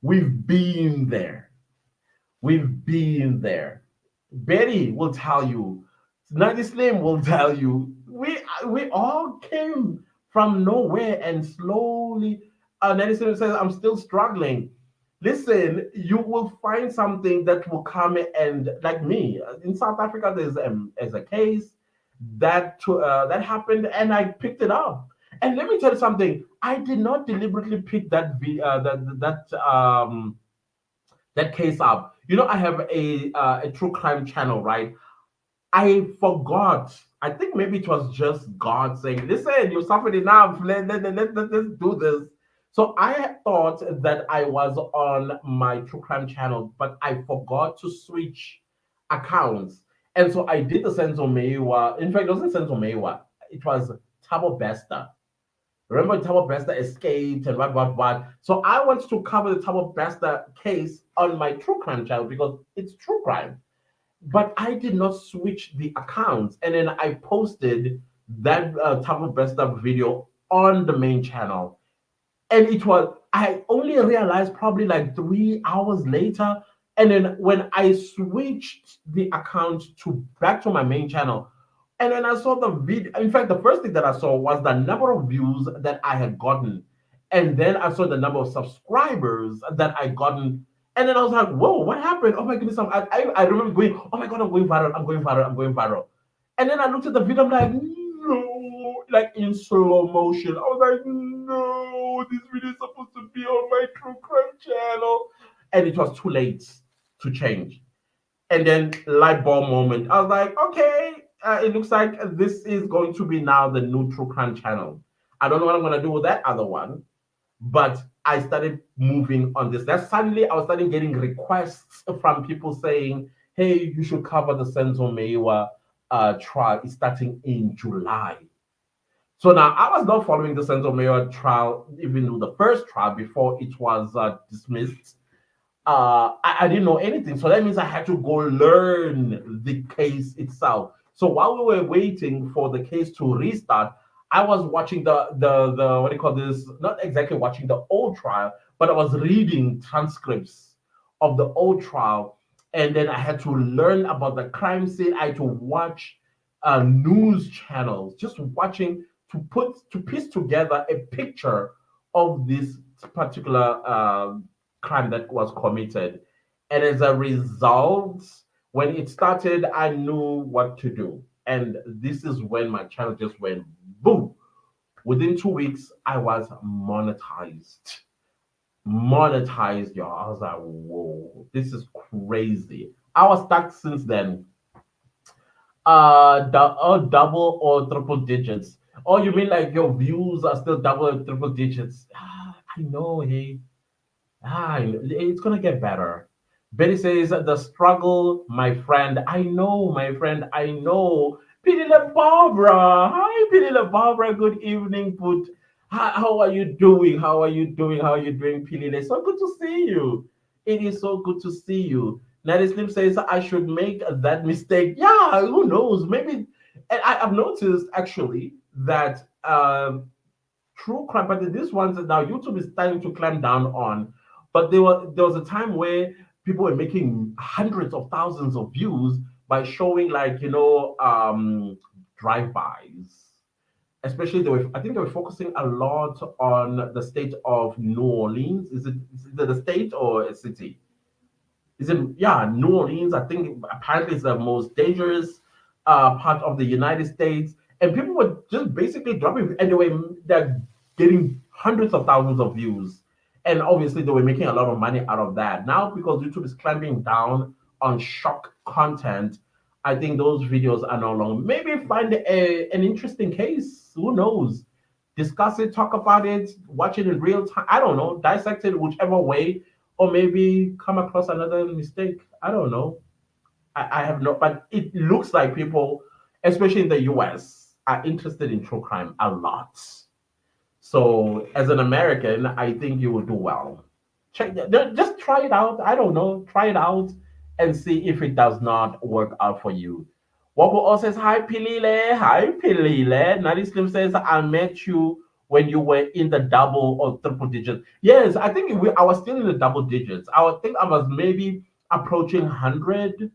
We've been there. We've been there. Betty will tell you. Nagi Slim will tell you. We all came from nowhere and slowly. Nagi Slim says, "I'm still struggling." Listen, you will find something that will come and like me in South Africa. There's a case that happened, and I picked it up. And let me tell you something. I did not deliberately pick that case up. You know, I have a true crime channel, right? I forgot. I think maybe it was just God saying, listen, you suffered enough. Let's do this. So I thought that I was on my true crime channel, but I forgot to switch accounts. And so I did the Senzo Meiwa. In fact, it wasn't Senzo Meiwa, it was Tabo Besta. Remember, Tabo Besta escaped and what. So I want to cover the Tabo Besta case on my true crime channel because it's true crime, but I did not switch the accounts. And then I posted that type of best stuff video on the main channel. And it was, I only realized probably like 3 hours later. And then when I switched the account to back to my main channel, and when I saw the video, in fact, the first thing that I saw was the number of views that I had gotten. And then I saw the number of subscribers that I gotten. And then I was like, whoa, what happened? Oh my goodness. I remember going, oh my God, I'm going viral. I'm going viral. I'm going viral. And then I looked at the video. I'm like, no, like in slow motion. I was like, no, this video is supposed to be on my true crime channel. And it was too late to change. And then light bulb moment. I was like, okay, it looks like this is going to be now the new true crime channel. I don't know what I'm gonna do with that other one, but I started moving on this. That suddenly I was starting getting requests from people saying, "Hey, you should cover the Senzo Meiwa trial. It's starting in July." So now I was not following the Senzo Meiwa trial, even the first trial before it was dismissed. I didn't know anything. So that means I had to go learn the case itself. So while we were waiting for the case to restart, I was watching the what do you call this? Not exactly watching the old trial, but I was reading transcripts of the old trial, and then I had to learn about the crime scene. I had to watch news channels, just watching to piece together a picture of this particular crime that was committed. And as a result, when it started, I knew what to do. And this is when my channel just went boom. Within 2 weeks, I was monetized. Monetized, y'all. I was like, whoa, this is crazy. I was stuck since then. Double or triple digits. Oh, you mean like your views are still double or triple digits? I know, hey. It's gonna get better. Betty says the struggle, my friend. I know, my friend. I know. Pilila Barbara. Hi, Pilila Barbara. Good evening, Put. How are you doing? How are you doing? How are you doing, Pilila? So good to see you. It is so good to see you. Natty Slim says I should make that mistake. Yeah, who knows? Maybe. And I've noticed actually that true crime, but this ones that now YouTube is starting to clamp down on. But there was a time where people were making hundreds of thousands of views by showing like drive-bys. Especially I think they were focusing a lot on the state of New Orleans. Is it the state or a city? Is it, yeah, New Orleans? I think apparently it's the most dangerous part of the United States, and people were just basically dropping. And they're getting hundreds of thousands of views, and obviously they were making a lot of money out of that. Now because YouTube is clamping down on shock content, I think those videos are no longer. Maybe find an interesting case. Who knows? Discuss it, talk about it, watch it in real time. I don't know, dissect it whichever way, or maybe come across another mistake. I don't know. I have no, but it looks like people, especially in the US, are interested in true crime a lot. So as an American, I think you will do well. Just try it out. I don't know. Try it out and see if it does not work out for you. Wako also says, hi, Pilile. Hi, Pilile. Nadi Slim says, I met you when you were in the double or triple digits. Yes, I think I was still in the double digits. Think I was maybe approaching 100.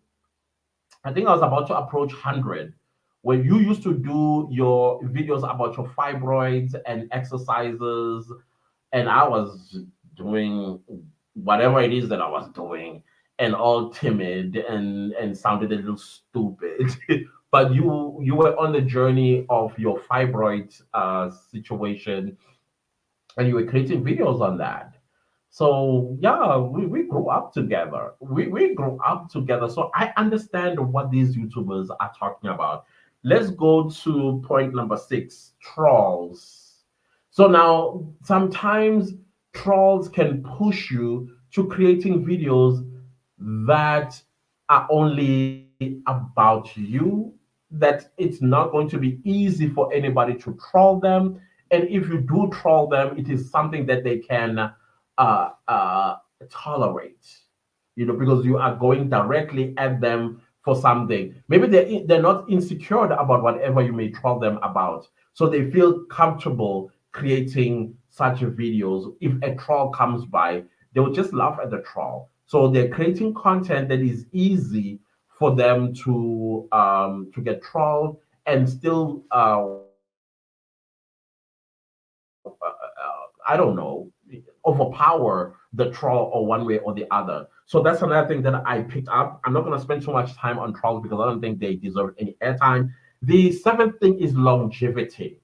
I think I was about to approach 100 when you used to do your videos about your fibroids and exercises, and I was doing whatever it is that I was doing, and all timid and sounded a little stupid. But you were on the journey of your fibroid situation, and you were creating videos on that. So yeah, we grew up together. We grew up together. So I understand what these YouTubers are talking about. Let's go to point number six, trolls. So now sometimes trolls can push you to creating videos that are only about you, that it's not going to be easy for anybody to troll them. And if you do troll them, it is something that they can tolerate, because you are going directly at them for something. Maybe they're not insecure about whatever you may troll them about, so they feel comfortable creating such videos. If a troll comes by, they will just laugh at the troll. So they're creating content that is easy for them to get trolled and still I don't know, overpower the troll or one way or the other. So that's another thing that I picked up. I'm not going to spend too much time on trolls because I don't think they deserve any airtime. The seventh thing is longevity.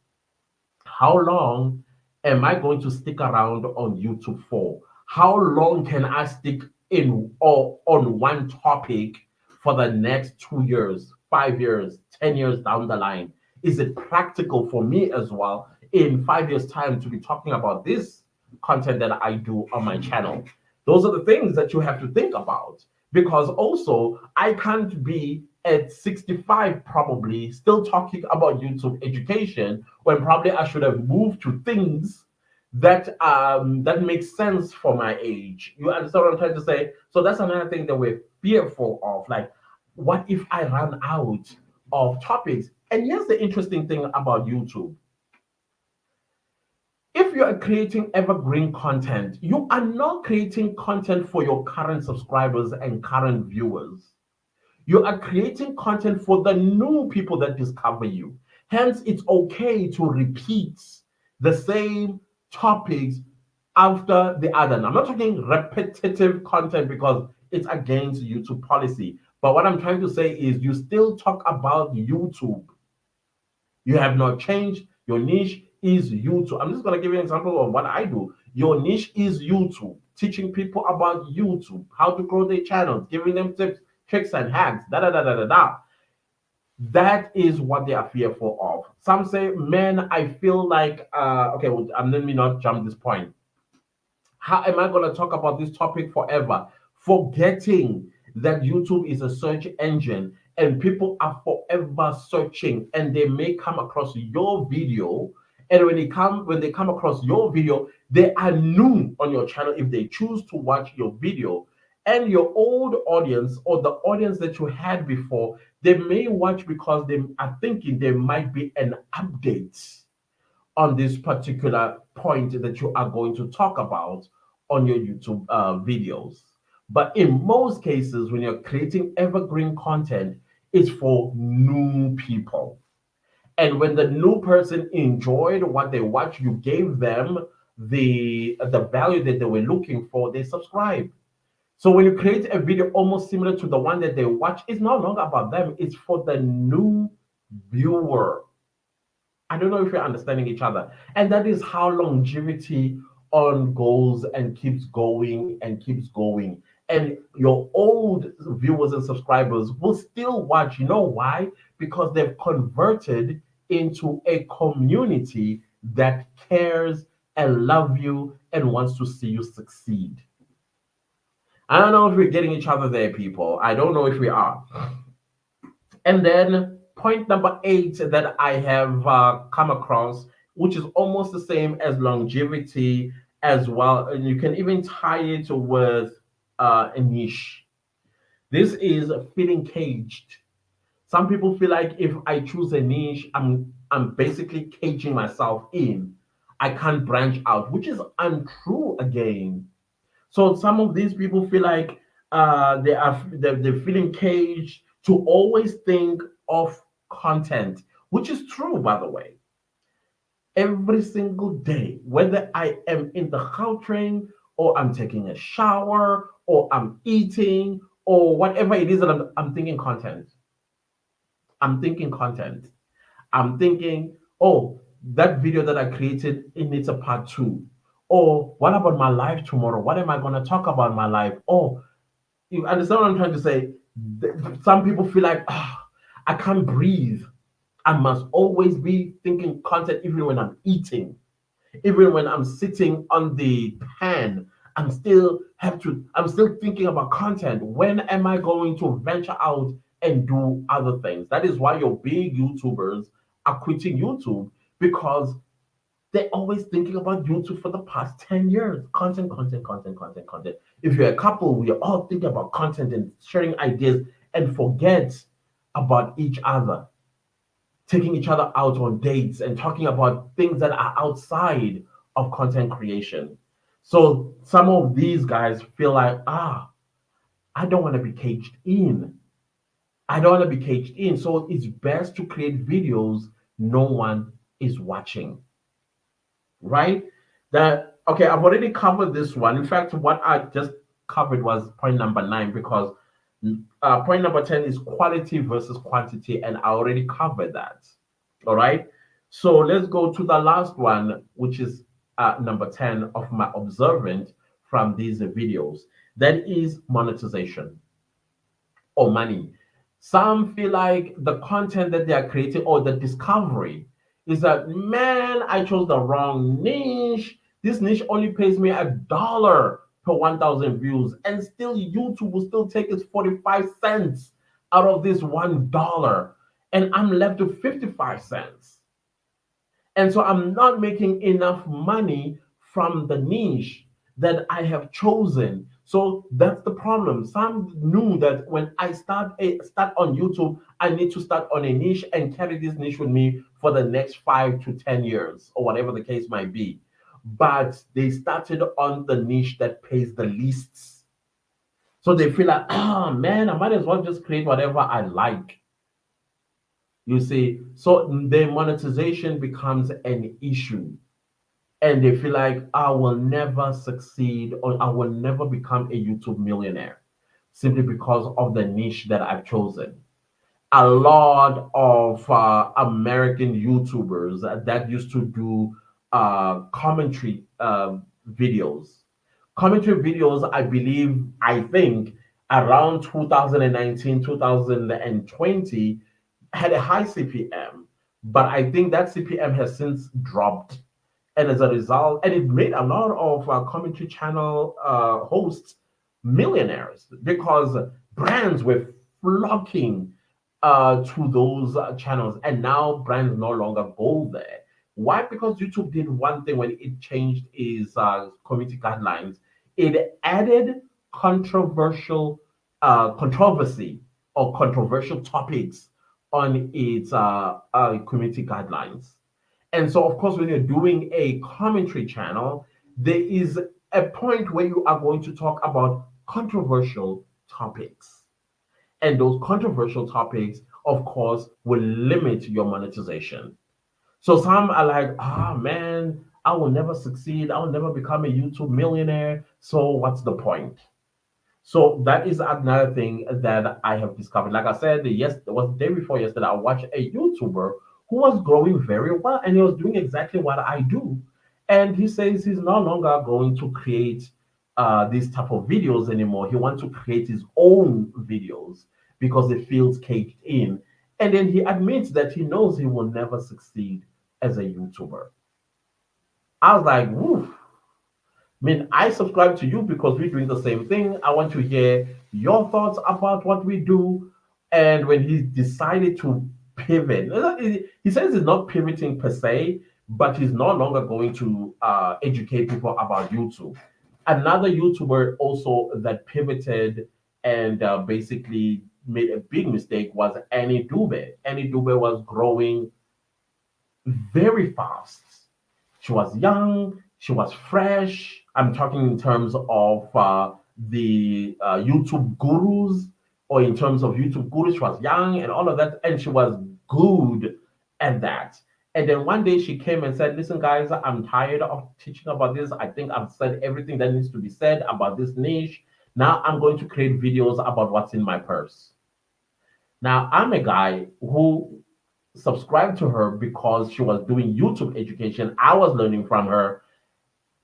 How long am I going to stick around on YouTube for? How long can I stick in or on one topic for the next 2 years, 5 years, 10 years down the line? Is it practical for me as well in 5 years' time to be talking about this content that I do on my channel? Those are the things that you have to think about, because also I can't be at 65 probably still talking about YouTube education when probably I should have moved to things that make sense for my age. You understand what I'm trying to say? So that's another thing that we're fearful of. Like, what if I run out of topics? And here's the interesting thing about YouTube. If you are creating evergreen content, you are not creating content for your current subscribers and current viewers. You are creating content for the new people that discover you. Hence, it's okay to repeat the same topics after the other. Now, I'm not talking repetitive content because it's against YouTube policy. But what I'm trying to say is you still talk about YouTube. You have not changed. Your niche is YouTube. I'm just going to give you an example of what I do. Your niche is YouTube, teaching people about YouTube, how to grow their channels, giving them tips, tricks, and hacks. Da da da da da da. That is what they are fearful of. Some say, man, I feel like, okay, well, let me not jump this point. How am I going to talk about this topic forever? Forgetting that YouTube is a search engine and people are forever searching, and they may come across your video. And when they come across your video, they are new on your channel if they choose to watch your video. And your old audience or the audience that you had before, they may watch because they are thinking there might be an update on this particular point that you are going to talk about on your YouTube videos. But in most cases, when you're creating evergreen content, it's for new people. And when the new person enjoyed what they watched, you gave them the value that they were looking for, they subscribe. So when you create a video almost similar to the one that they watch, it's no longer about them, it's for the new viewer. I don't know if you're understanding each other. And that is how longevity on goes and keeps going and keeps going. And your old viewers and subscribers will still watch. You know why? Because they've converted into a community that cares and love you and wants to see you succeed. I don't know if we're getting each other there, people. I don't know if we are. And then point number eight that I have come across, which is almost the same as longevity as well, and you can even tie it with a niche. This is feeling caged. Some people feel like if I choose a niche, I'm basically caging myself in. I can't branch out, which is untrue again. So some of these people feel like they're feeling caged to always think of content, which is true, by the way. Every single day, whether I am in the train or I'm taking a shower, or I'm eating, or whatever it is that I'm thinking content. I'm thinking content. I'm thinking, oh, that video that I created, it needs a part two. Or what about my life tomorrow? What am I going to talk about in my life? Oh, you understand what I'm trying to say? Some people feel like, ah, I can't breathe. I must always be thinking content even when I'm eating, even when I'm sitting on the pan. I'm still thinking about content. When am I going to venture out and do other things? That is why your big YouTubers are quitting YouTube, because they're always thinking about YouTube for the past 10 years. Content, content, content, content, content. If you're a couple, we're all thinking about content and sharing ideas and forget about each other, taking each other out on dates and talking about things that are outside of content creation. So some of these guys feel like, I don't want to be caged in. I don't want to be caged in. So it's best to create videos no one is watching, right? That okay, I've already covered this one. In fact, what I just covered was point number 9, because point number 10 is quality versus quantity, and I already covered that. All right. So let's go to the last one, which is number 10 of my observant from these videos. That is monetization or money. Some feel like the content that they are creating or the discovery is that, man, I chose the wrong niche. This niche only pays me $1 per 1,000 views, and still YouTube will still take its 45 cents out of this $1, and I'm left with 55 cents. And so I'm not making enough money from the niche that I have chosen. So that's the problem. Some knew that when I start on YouTube, I need to start on a niche and carry this niche with me for the next 5 to 10 years, or whatever the case might be. But they started on the niche that pays the least. So they feel like, man, I might as well just create whatever I like. You see, so the monetization becomes an issue, and they feel like I will never succeed or I will never become a YouTube millionaire simply because of the niche that I've chosen. A lot of American YouTubers that used to do commentary videos. Commentary videos, I think around 2019, 2020 had a high CPM, but I think that CPM has since dropped. And as a result, and it made a lot of commentary channel hosts millionaires, because brands were flocking to those channels, and now brands no longer go there. Why? Because YouTube did one thing when it changed its community guidelines. It added controversy or controversial topics on its community guidelines. And so, of course, when you're doing a commentary channel, there is a point where you are going to talk about controversial topics. And those controversial topics, of course, will limit your monetization. So some are like, man, I will never succeed. I will never become a YouTube millionaire. So what's the point? So that is another thing that I have discovered. Like I said, yes, it was the day before yesterday. I watched a YouTuber who was growing very well, and he was doing exactly what I do. And he says he's no longer going to create these type of videos anymore. He wants to create his own videos because it feels caged in. And then he admits that he knows he will never succeed as a YouTuber. I was like, woof. I mean, I subscribe to you because we're doing the same thing. I want to hear your thoughts about what we do. And when he decided to pivot, he says he's not pivoting per se, but he's no longer going to educate people about YouTube. Another YouTuber also that pivoted and basically made a big mistake was Annie Dube. Annie Dube was growing very fast. She was young, she was fresh. I'm talking in terms of the YouTube gurus, or in terms of YouTube gurus. She was young and all of that, and she was good at that. And then one day she came and said, "Listen, guys, I'm tired of teaching about this. I think I've said everything that needs to be said about this niche. Now I'm going to create videos about what's in my purse." Now, I'm a guy who subscribed to her because she was doing YouTube education. I was learning from her.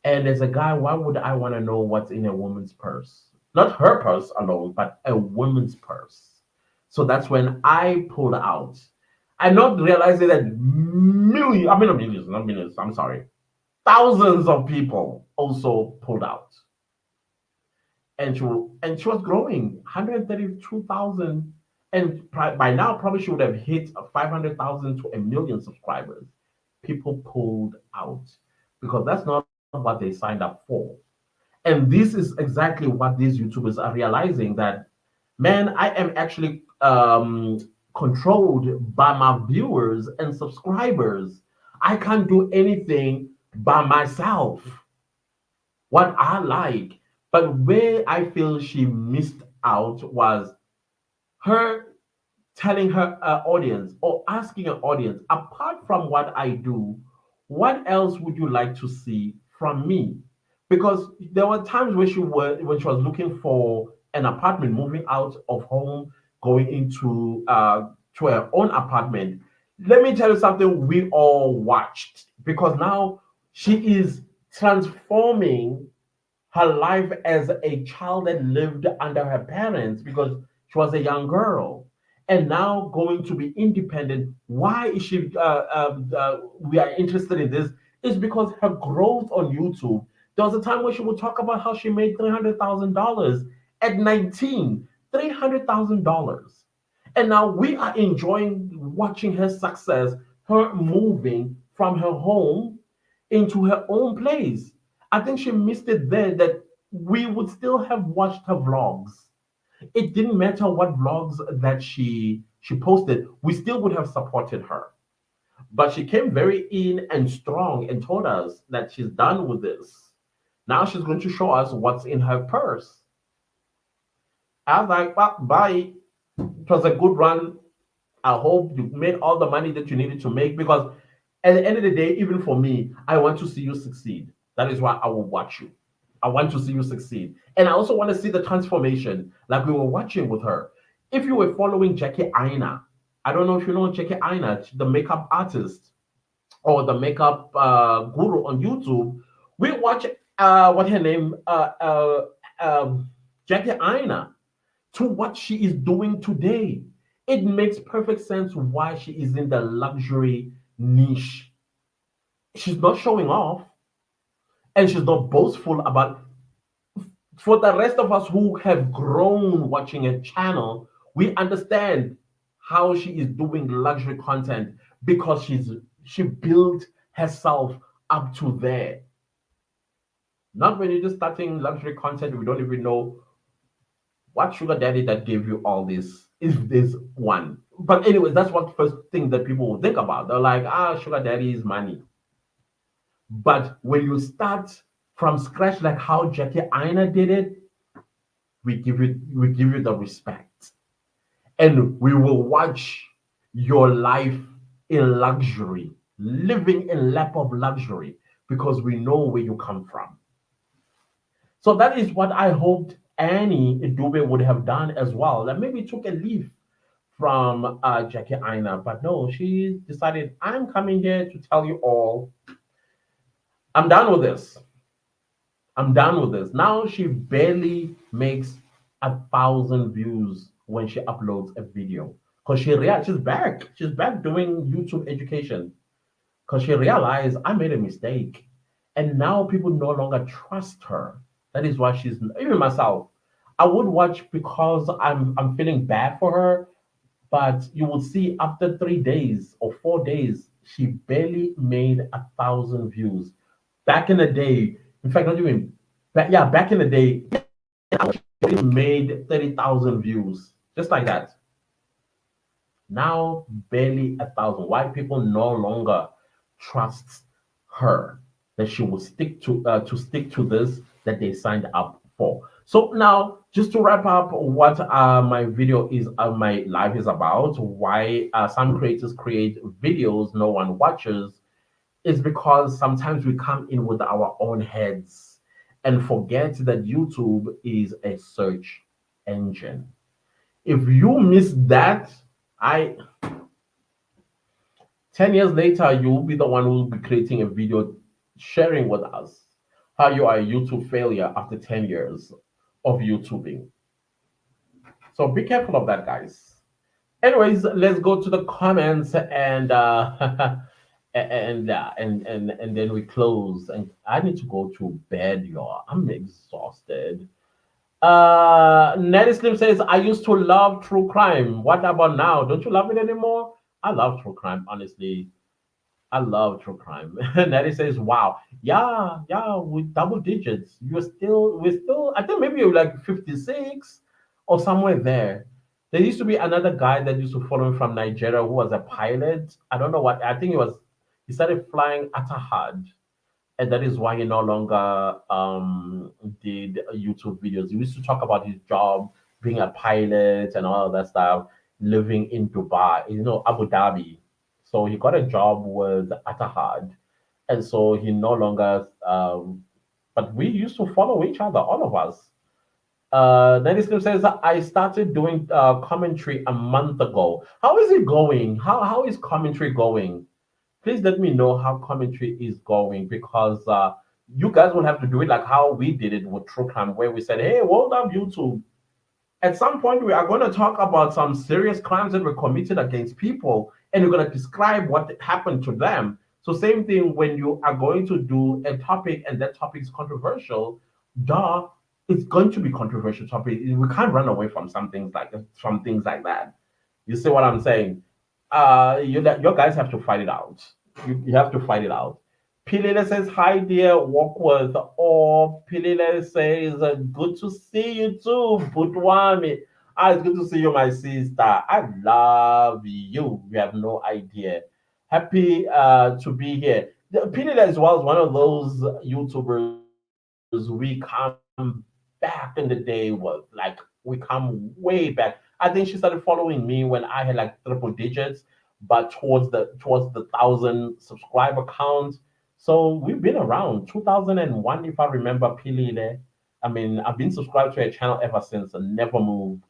And as a guy, why would I want to know what's in a woman's purse? Not her purse alone, but a woman's purse. So that's when I pulled out. I not realizing that millions, I mean, not millions, not millions, I'm sorry, thousands of people also pulled out. And she was growing 132,000, and by now probably she would have hit 500,000 to a million subscribers. People pulled out because that's not what they signed up for. And this is exactly what these YouTubers are realizing, that, man, I am actually controlled by my viewers and subscribers. I can't do anything by myself what I like. But where I feel she missed out was her telling her audience, or asking an audience, apart from what I do, what else would you like to see from me? Because there were times when she was looking for an apartment, moving out of home, going into to her own apartment. Let me tell you something we all watched, because now she is transforming her life as a child that lived under her parents because she was a young girl, and now going to be independent. Why is she we are interested in this? Is because her growth on YouTube. There was a time when she would talk about how she made $300,000 at 19. $300,000. And now we are enjoying watching her success, her moving from her home into her own place. I think she missed it there, that we would still have watched her vlogs. It didn't matter what vlogs that she posted, we still would have supported her. But she came very in and strong and told us that she's done with this. Now she's going to show us what's in her purse. I was like, well, bye. It was a good run. I hope you made all the money that you needed to make, because at the end of the day, even for me, I want to see you succeed. That is why I will watch you. I want to see you succeed. And I also want to see the transformation like we were watching with her. If you were following Jackie Aina, I don't know if you know Jackie Aina, the makeup artist or the makeup guru on YouTube. We watch what her name, Jackie Aina, to what she is doing today. It makes perfect sense why she is in the luxury niche. She's not showing off, and she's not boastful about. For the rest of us who have grown watching a channel, we understand how she is doing luxury content because she built herself up to there. Not when you're just starting luxury content, we don't even know what sugar daddy that gave you all this, if there's one. But anyways, that's what first thing that people will think about. They're like, sugar daddy is money. But when you start from scratch, like how Jackie Aina did it, we give you the respect, and we will watch your life in luxury, living in lap of luxury, because we know where you come from. So that is what I hoped Annie Dube would have done as well. That maybe took a leaf from Jackie Aina, but no, she decided, I'm coming here to tell you all, I'm done with this. I'm done with this. Now she barely makes 1,000 views when she uploads a video. Because she's back. She's back doing YouTube education. Because she realized I made a mistake. And now people no longer trust her. That is why she's, even myself, I would watch because I'm feeling bad for her. But you will see after 3 days or 4 days, she barely made 1,000 views. Back in the day, in fact, not even yeah, back in the day, she made 30,000 views, just like that. Now, barely 1,000. Why people no longer trust her that she will stick to this that they signed up for. So now, just to wrap up, what my video is, my life is about, why some creators create videos no one watches, is because sometimes we come in with our own heads and forget that YouTube is a search engine. If you miss that, I 10 years later, you'll be the one who will be creating a video sharing with us how you are a YouTube failure after 10 years of YouTubing. So be careful of that, guys. Anyways, let's go to the comments and and then we close. And I need to go to bed, y'all. I'm exhausted. Nelly Slim says, I used to love true crime. What about now? Don't you love it anymore? I love true crime, honestly. I love true crime. Nelly says, wow, yeah, with double digits. We're still, I think maybe you're like 56 or somewhere there. There used to be another guy that used to follow me from Nigeria who was a pilot. I don't know what, I think he started flying Atahad, and that is why he no longer did YouTube videos. He used to talk about his job, being a pilot and all of that stuff, living in Dubai, Abu Dhabi. So he got a job with Atahad, and so he no longer. But we used to follow each other, all of us. Dennis Lim says, I started doing commentary a month ago. How is it going? How is commentary going? Please let me know how commentary is going, because you guys will have to do it like how we did it with True Crime, where we said, hey, hold up, YouTube. At some point, we are going to talk about some serious crimes that were committed against people, and we're going to describe what happened to them. So, same thing when you are going to do a topic and that topic is controversial, duh, it's going to be controversial topic. We can't run away from from things like that. You see what I'm saying? Your guys have to fight it out. You have to fight it out. Pilile says, hi dear, walk with. Or Pilile says, good to see you too, Putwami. Ah, it's good to see you, my sister. I love you. You have no idea. Happy to be here. Pilile as well is one of those YouTubers we come back in the day with. Like, we come way back. I think she started following me when I had like triple digits, but towards the 1,000 subscriber count. So we've been around 2001, if I remember, Pilile. I mean, I've been subscribed to her channel ever since and never moved.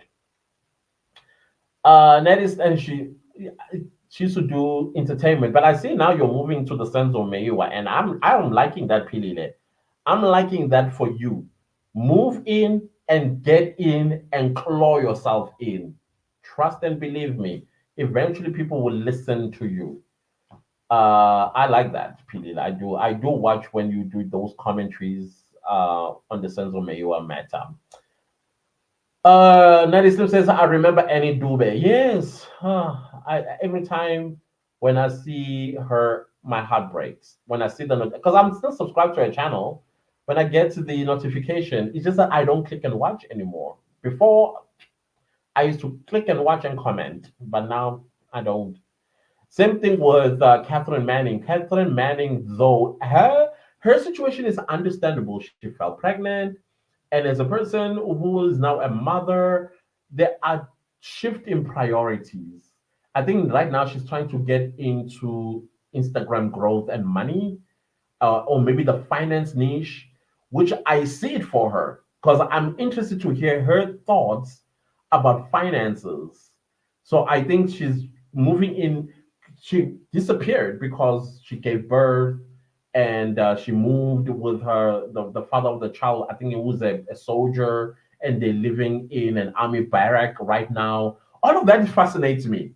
Netis, and she used to do entertainment, but I see now you're moving to the sense of Meiwa, and I'm liking that, Pilile. I'm liking that for you. Move in and get in and claw yourself in. Trust and believe me. Eventually, people will listen to you. I like that, Pilil. I do watch when you do those commentaries on the Senzo Mayua matter. Natty Slim says, I remember Annie Dube. Yes. Every time when I see her, my heart breaks. When I see because I'm still subscribed to her channel. When I get to the notification, it's just that I don't click and watch anymore. Before, I used to click and watch and comment, but now I don't. Same thing with Catherine Manning. Catherine Manning, though, her situation is understandable. She fell pregnant, and as a person who is now a mother, there are shift in priorities. I think right now she's trying to get into Instagram growth and money, or maybe the finance niche, which I see it for her because I'm interested to hear her thoughts about finances. So I think she's moving in. She disappeared because she gave birth, and she moved with the father of the child. I think it was a soldier, and they're living in an army barrack right now. All of that fascinates me.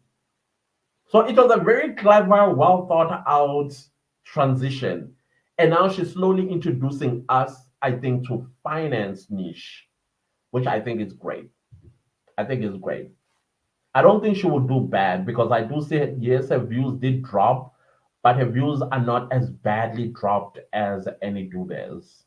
So it was a very clever, well thought out transition. And now she's slowly introducing us, I think, to finance niche, which I think is great. I think is great. I don't think she will do bad because I do say, yes, her views did drop, but her views are not as badly dropped as Annie Dube's.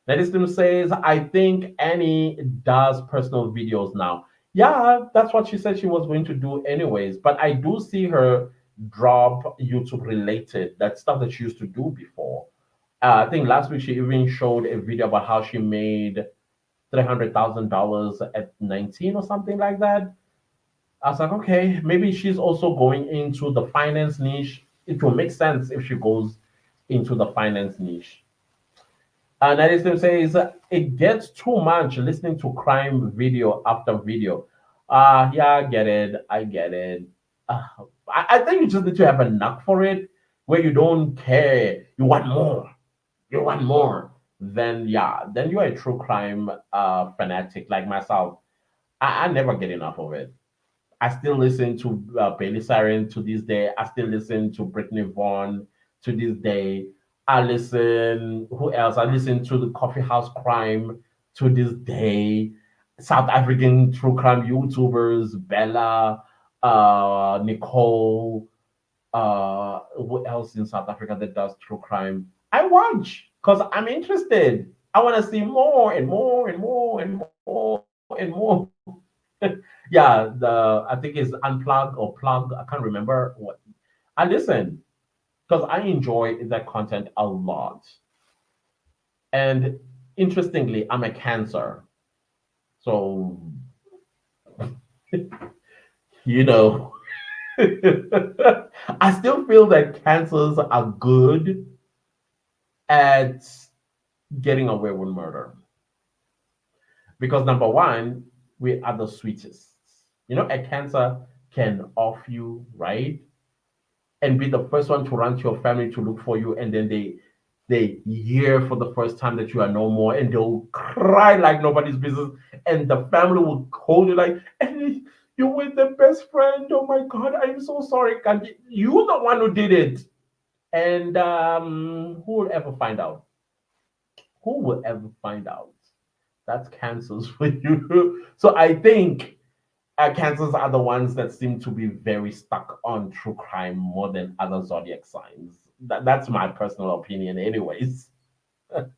Nadistim says, I think Annie does personal videos now. Yeah, that's what she said she was going to do anyways. But I do see her drop YouTube related, that stuff that she used to do before. I think last week she even showed a video about how she made $300,000 at 19 or something like that. I was like, okay, maybe she's also going into the finance niche. It will make sense if she goes into the finance niche. And Edison says it gets too much listening to crime video after video. Yeah, I get it. I get it. Uh, I think you just need to have a knack for it where you don't care. You want more. You want more. Then, yeah, then you're a true crime fanatic like myself. I never get enough of it. I still listen to Bailey Siren to this day. I still listen to Brittany Vaughn to this day. I listen, who else? I listen to the Coffee House Crime to this day. South African true crime YouTubers, Bella, Nicole, who else in South Africa that does true crime? I watch because I'm interested. I want to see more and more and more and more and more. Yeah, I think it's unplugged or plug. I can't remember what. I listen because I enjoy that content a lot. And interestingly, I'm a Cancer, so you know, I still feel that Cancers are good at getting away with murder because number one, we are the sweetest. You know, a Cancer can off you, right? And be the first one to run to your family to look for you, and then they hear for the first time that you are no more, and they'll cry like nobody's business, and the family will hold you like, and you were the best friend. Oh my God, I'm so sorry. Candy. You're the one who did it, and who will ever find out? Who will ever find out? That's cancers for you. So I think cancers are the ones that seem to be very stuck on true crime more than other zodiac signs. That's my personal opinion, anyways. Ladies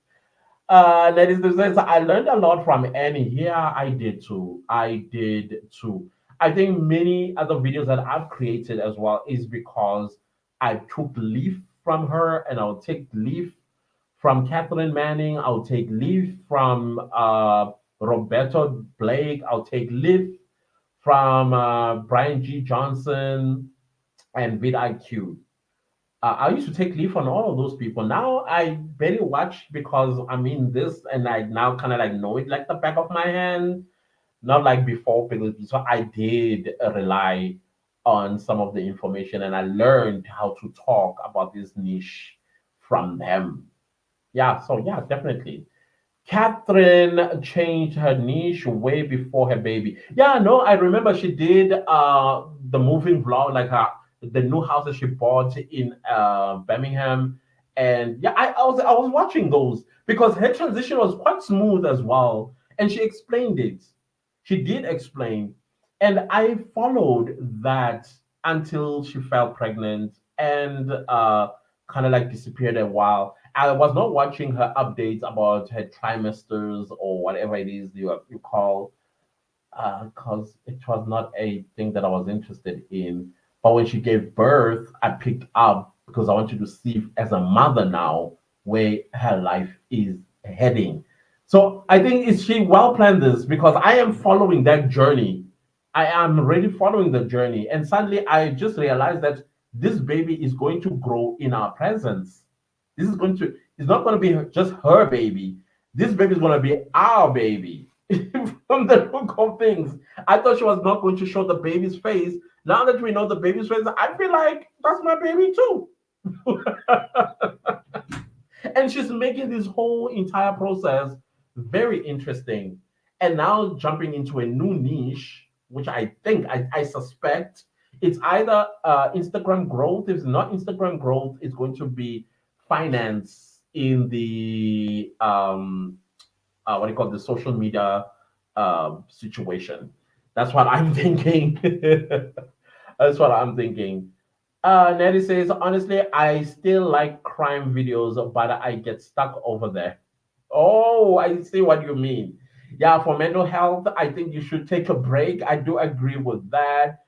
and gentlemen, I learned a lot from Annie. Yeah, I did too. I did too. I think many other videos that I've created as well is because I took leaf from her, and I'll take leaf from Catherine Manning. I'll take leaf from Roberto Blake. I'll take leaf from Brian G. Johnson and vidIQ. I used to take leave on all of those people. Now I barely watch because I'm in this and I now kind of like know it like the back of my hand. Not like before, because so I did rely on some of the information and I learned how to talk about this niche from them. Yeah, so yeah, definitely. Catherine changed her niche way before her baby. Yeah, no, I remember she did the moving vlog, like the new house that she bought in Birmingham. And yeah, I was watching those because her transition was quite smooth as well. And she explained it. She did explain. And I followed that until she fell pregnant and kind of like disappeared a while. I was not watching her updates about her trimesters or whatever it is you call, because it was not a thing that I was interested in. But when she gave birth, I picked up because I wanted to see as a mother now where her life is heading. So I think is she well planned this because I am following that journey. I am really following the journey, and suddenly I just realized that this baby is going to grow in our presence. This is going to, it's not going to be just her baby. This baby is going to be our baby. From the look of things, I thought she was not going to show the baby's face. Now that we know the baby's face, I feel like that's my baby too. And she's making this whole entire process very interesting. And now jumping into a new niche, which I suspect it's either Instagram growth. If it's not Instagram growth, it's going to be finance in the what do you call the social media situation. That's what I'm thinking. That's what I'm thinking. Nelly says, honestly, I still like crime videos, but I get stuck over there. Oh, I see what you mean. Yeah, for mental health, I think you should take a break. I do agree with that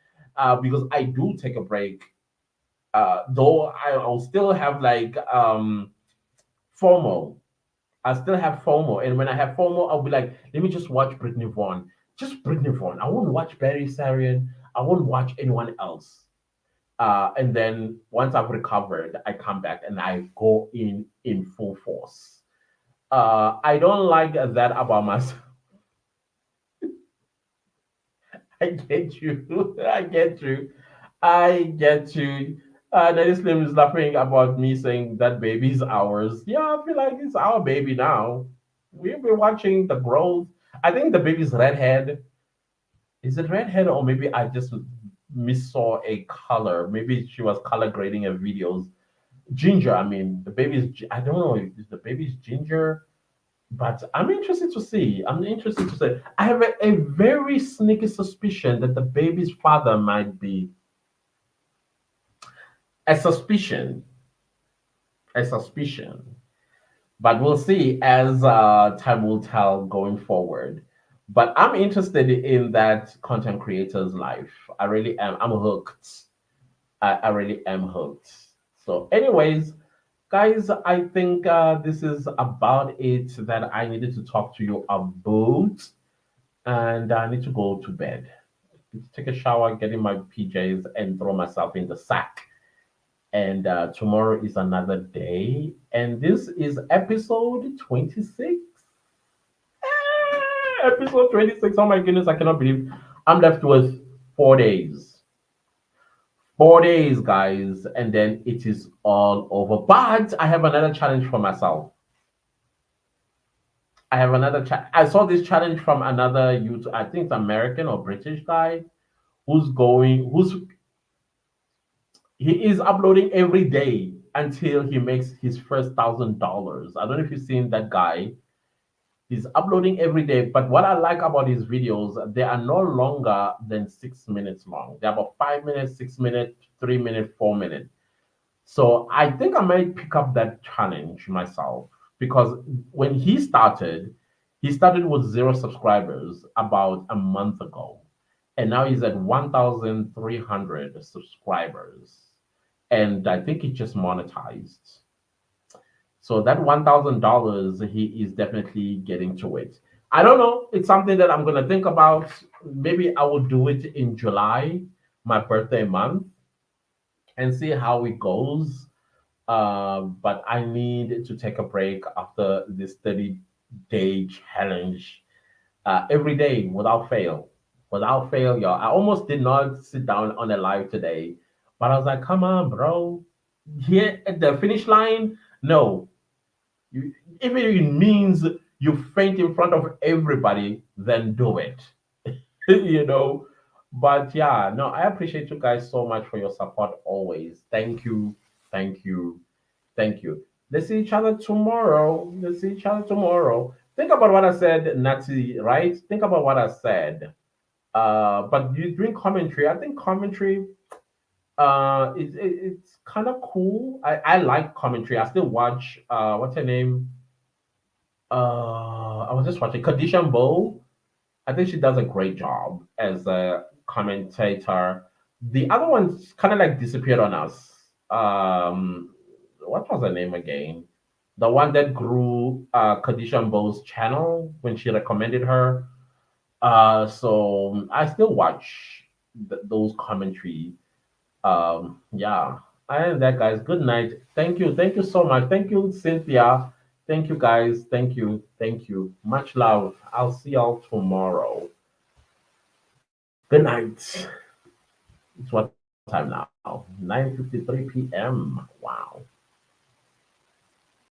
because I do take a break. Though I'll still have like FOMO. I still have FOMO, and when I have FOMO, I'll be like, let me just watch Brittany Vaughn, just Brittany Vaughn. I won't watch Barry Sarian. I won't watch anyone else. And then once I've recovered, I come back and I go in full force. I don't like that about myself. I get you. I get you. I get you. Nelly Slim is laughing about me saying that baby is ours. Yeah, I feel like it's our baby now. We've been watching the growth. I think the baby's redhead. Is it redhead or maybe I just missaw a color? Maybe she was color grading her videos. Ginger, I mean, the baby's, I don't know if the baby's ginger, but I'm interested to see. I'm interested to say. I have a very sneaky suspicion that the baby's father might be a suspicion, a suspicion. But we'll see as time will tell going forward. But I'm interested in that content creator's life. I really am. I'm hooked. I really am hooked. So, anyways, guys, I think this is about it that I needed to talk to you about. And I need to go to bed. Take a shower, get in my PJs, and throw myself in the sack. And tomorrow is another day. And this is episode 26. Episode 26. Oh my goodness, I cannot believe I'm left with 4 days. 4 days, guys, and then it is all over. But I have another challenge for myself. I have another I saw this challenge from another YouTube, I think it's American or British guy who's he is uploading every day until he makes his first $1,000. I don't know if you've seen that guy. He's uploading every day, but what I like about his videos, they are no longer than 6 minutes long. They're about 5 minutes, 6 minutes, 3 minutes, 4 minutes. So I think I might pick up that challenge myself because when he started with zero subscribers about a month ago, and now he's at 1,300 subscribers, and I think he just monetized. So that $1,000, he is definitely getting to it. I don't know. It's something that I'm gonna think about. Maybe I will do it in July, my birthday month, and see how it goes. But I need to take a break after this 30-day challenge. Every day without fail. Without fail, y'all. I almost did not sit down on a live today, but I was like, come on, bro. Here at the finish line, no. You, if it means you faint in front of everybody, then do it. you know. But yeah, no, I appreciate you guys so much for your support always. Thank you, thank you, thank you. Let's see each other tomorrow. Let's see each other tomorrow. Think about what I said, Natty, right? Think about what I said. But you doing commentary. I think commentary it's kind of cool. I like commentary. I still watch what's her name? I was just watching Kadisha Bowl. I think she does a great job as a commentator. The other one's kind of like disappeared on us. What was her name again? The one that grew Kadisha Bow's channel when she recommended her. So I still watch those commentary. Yeah. And that, guys, good night. Thank you. Thank you so much. Thank you, Cynthia. Thank you, guys. Thank you. Thank you. Much love. I'll see y'all tomorrow. Good night. It's what time now? 9:53 p.m. Wow.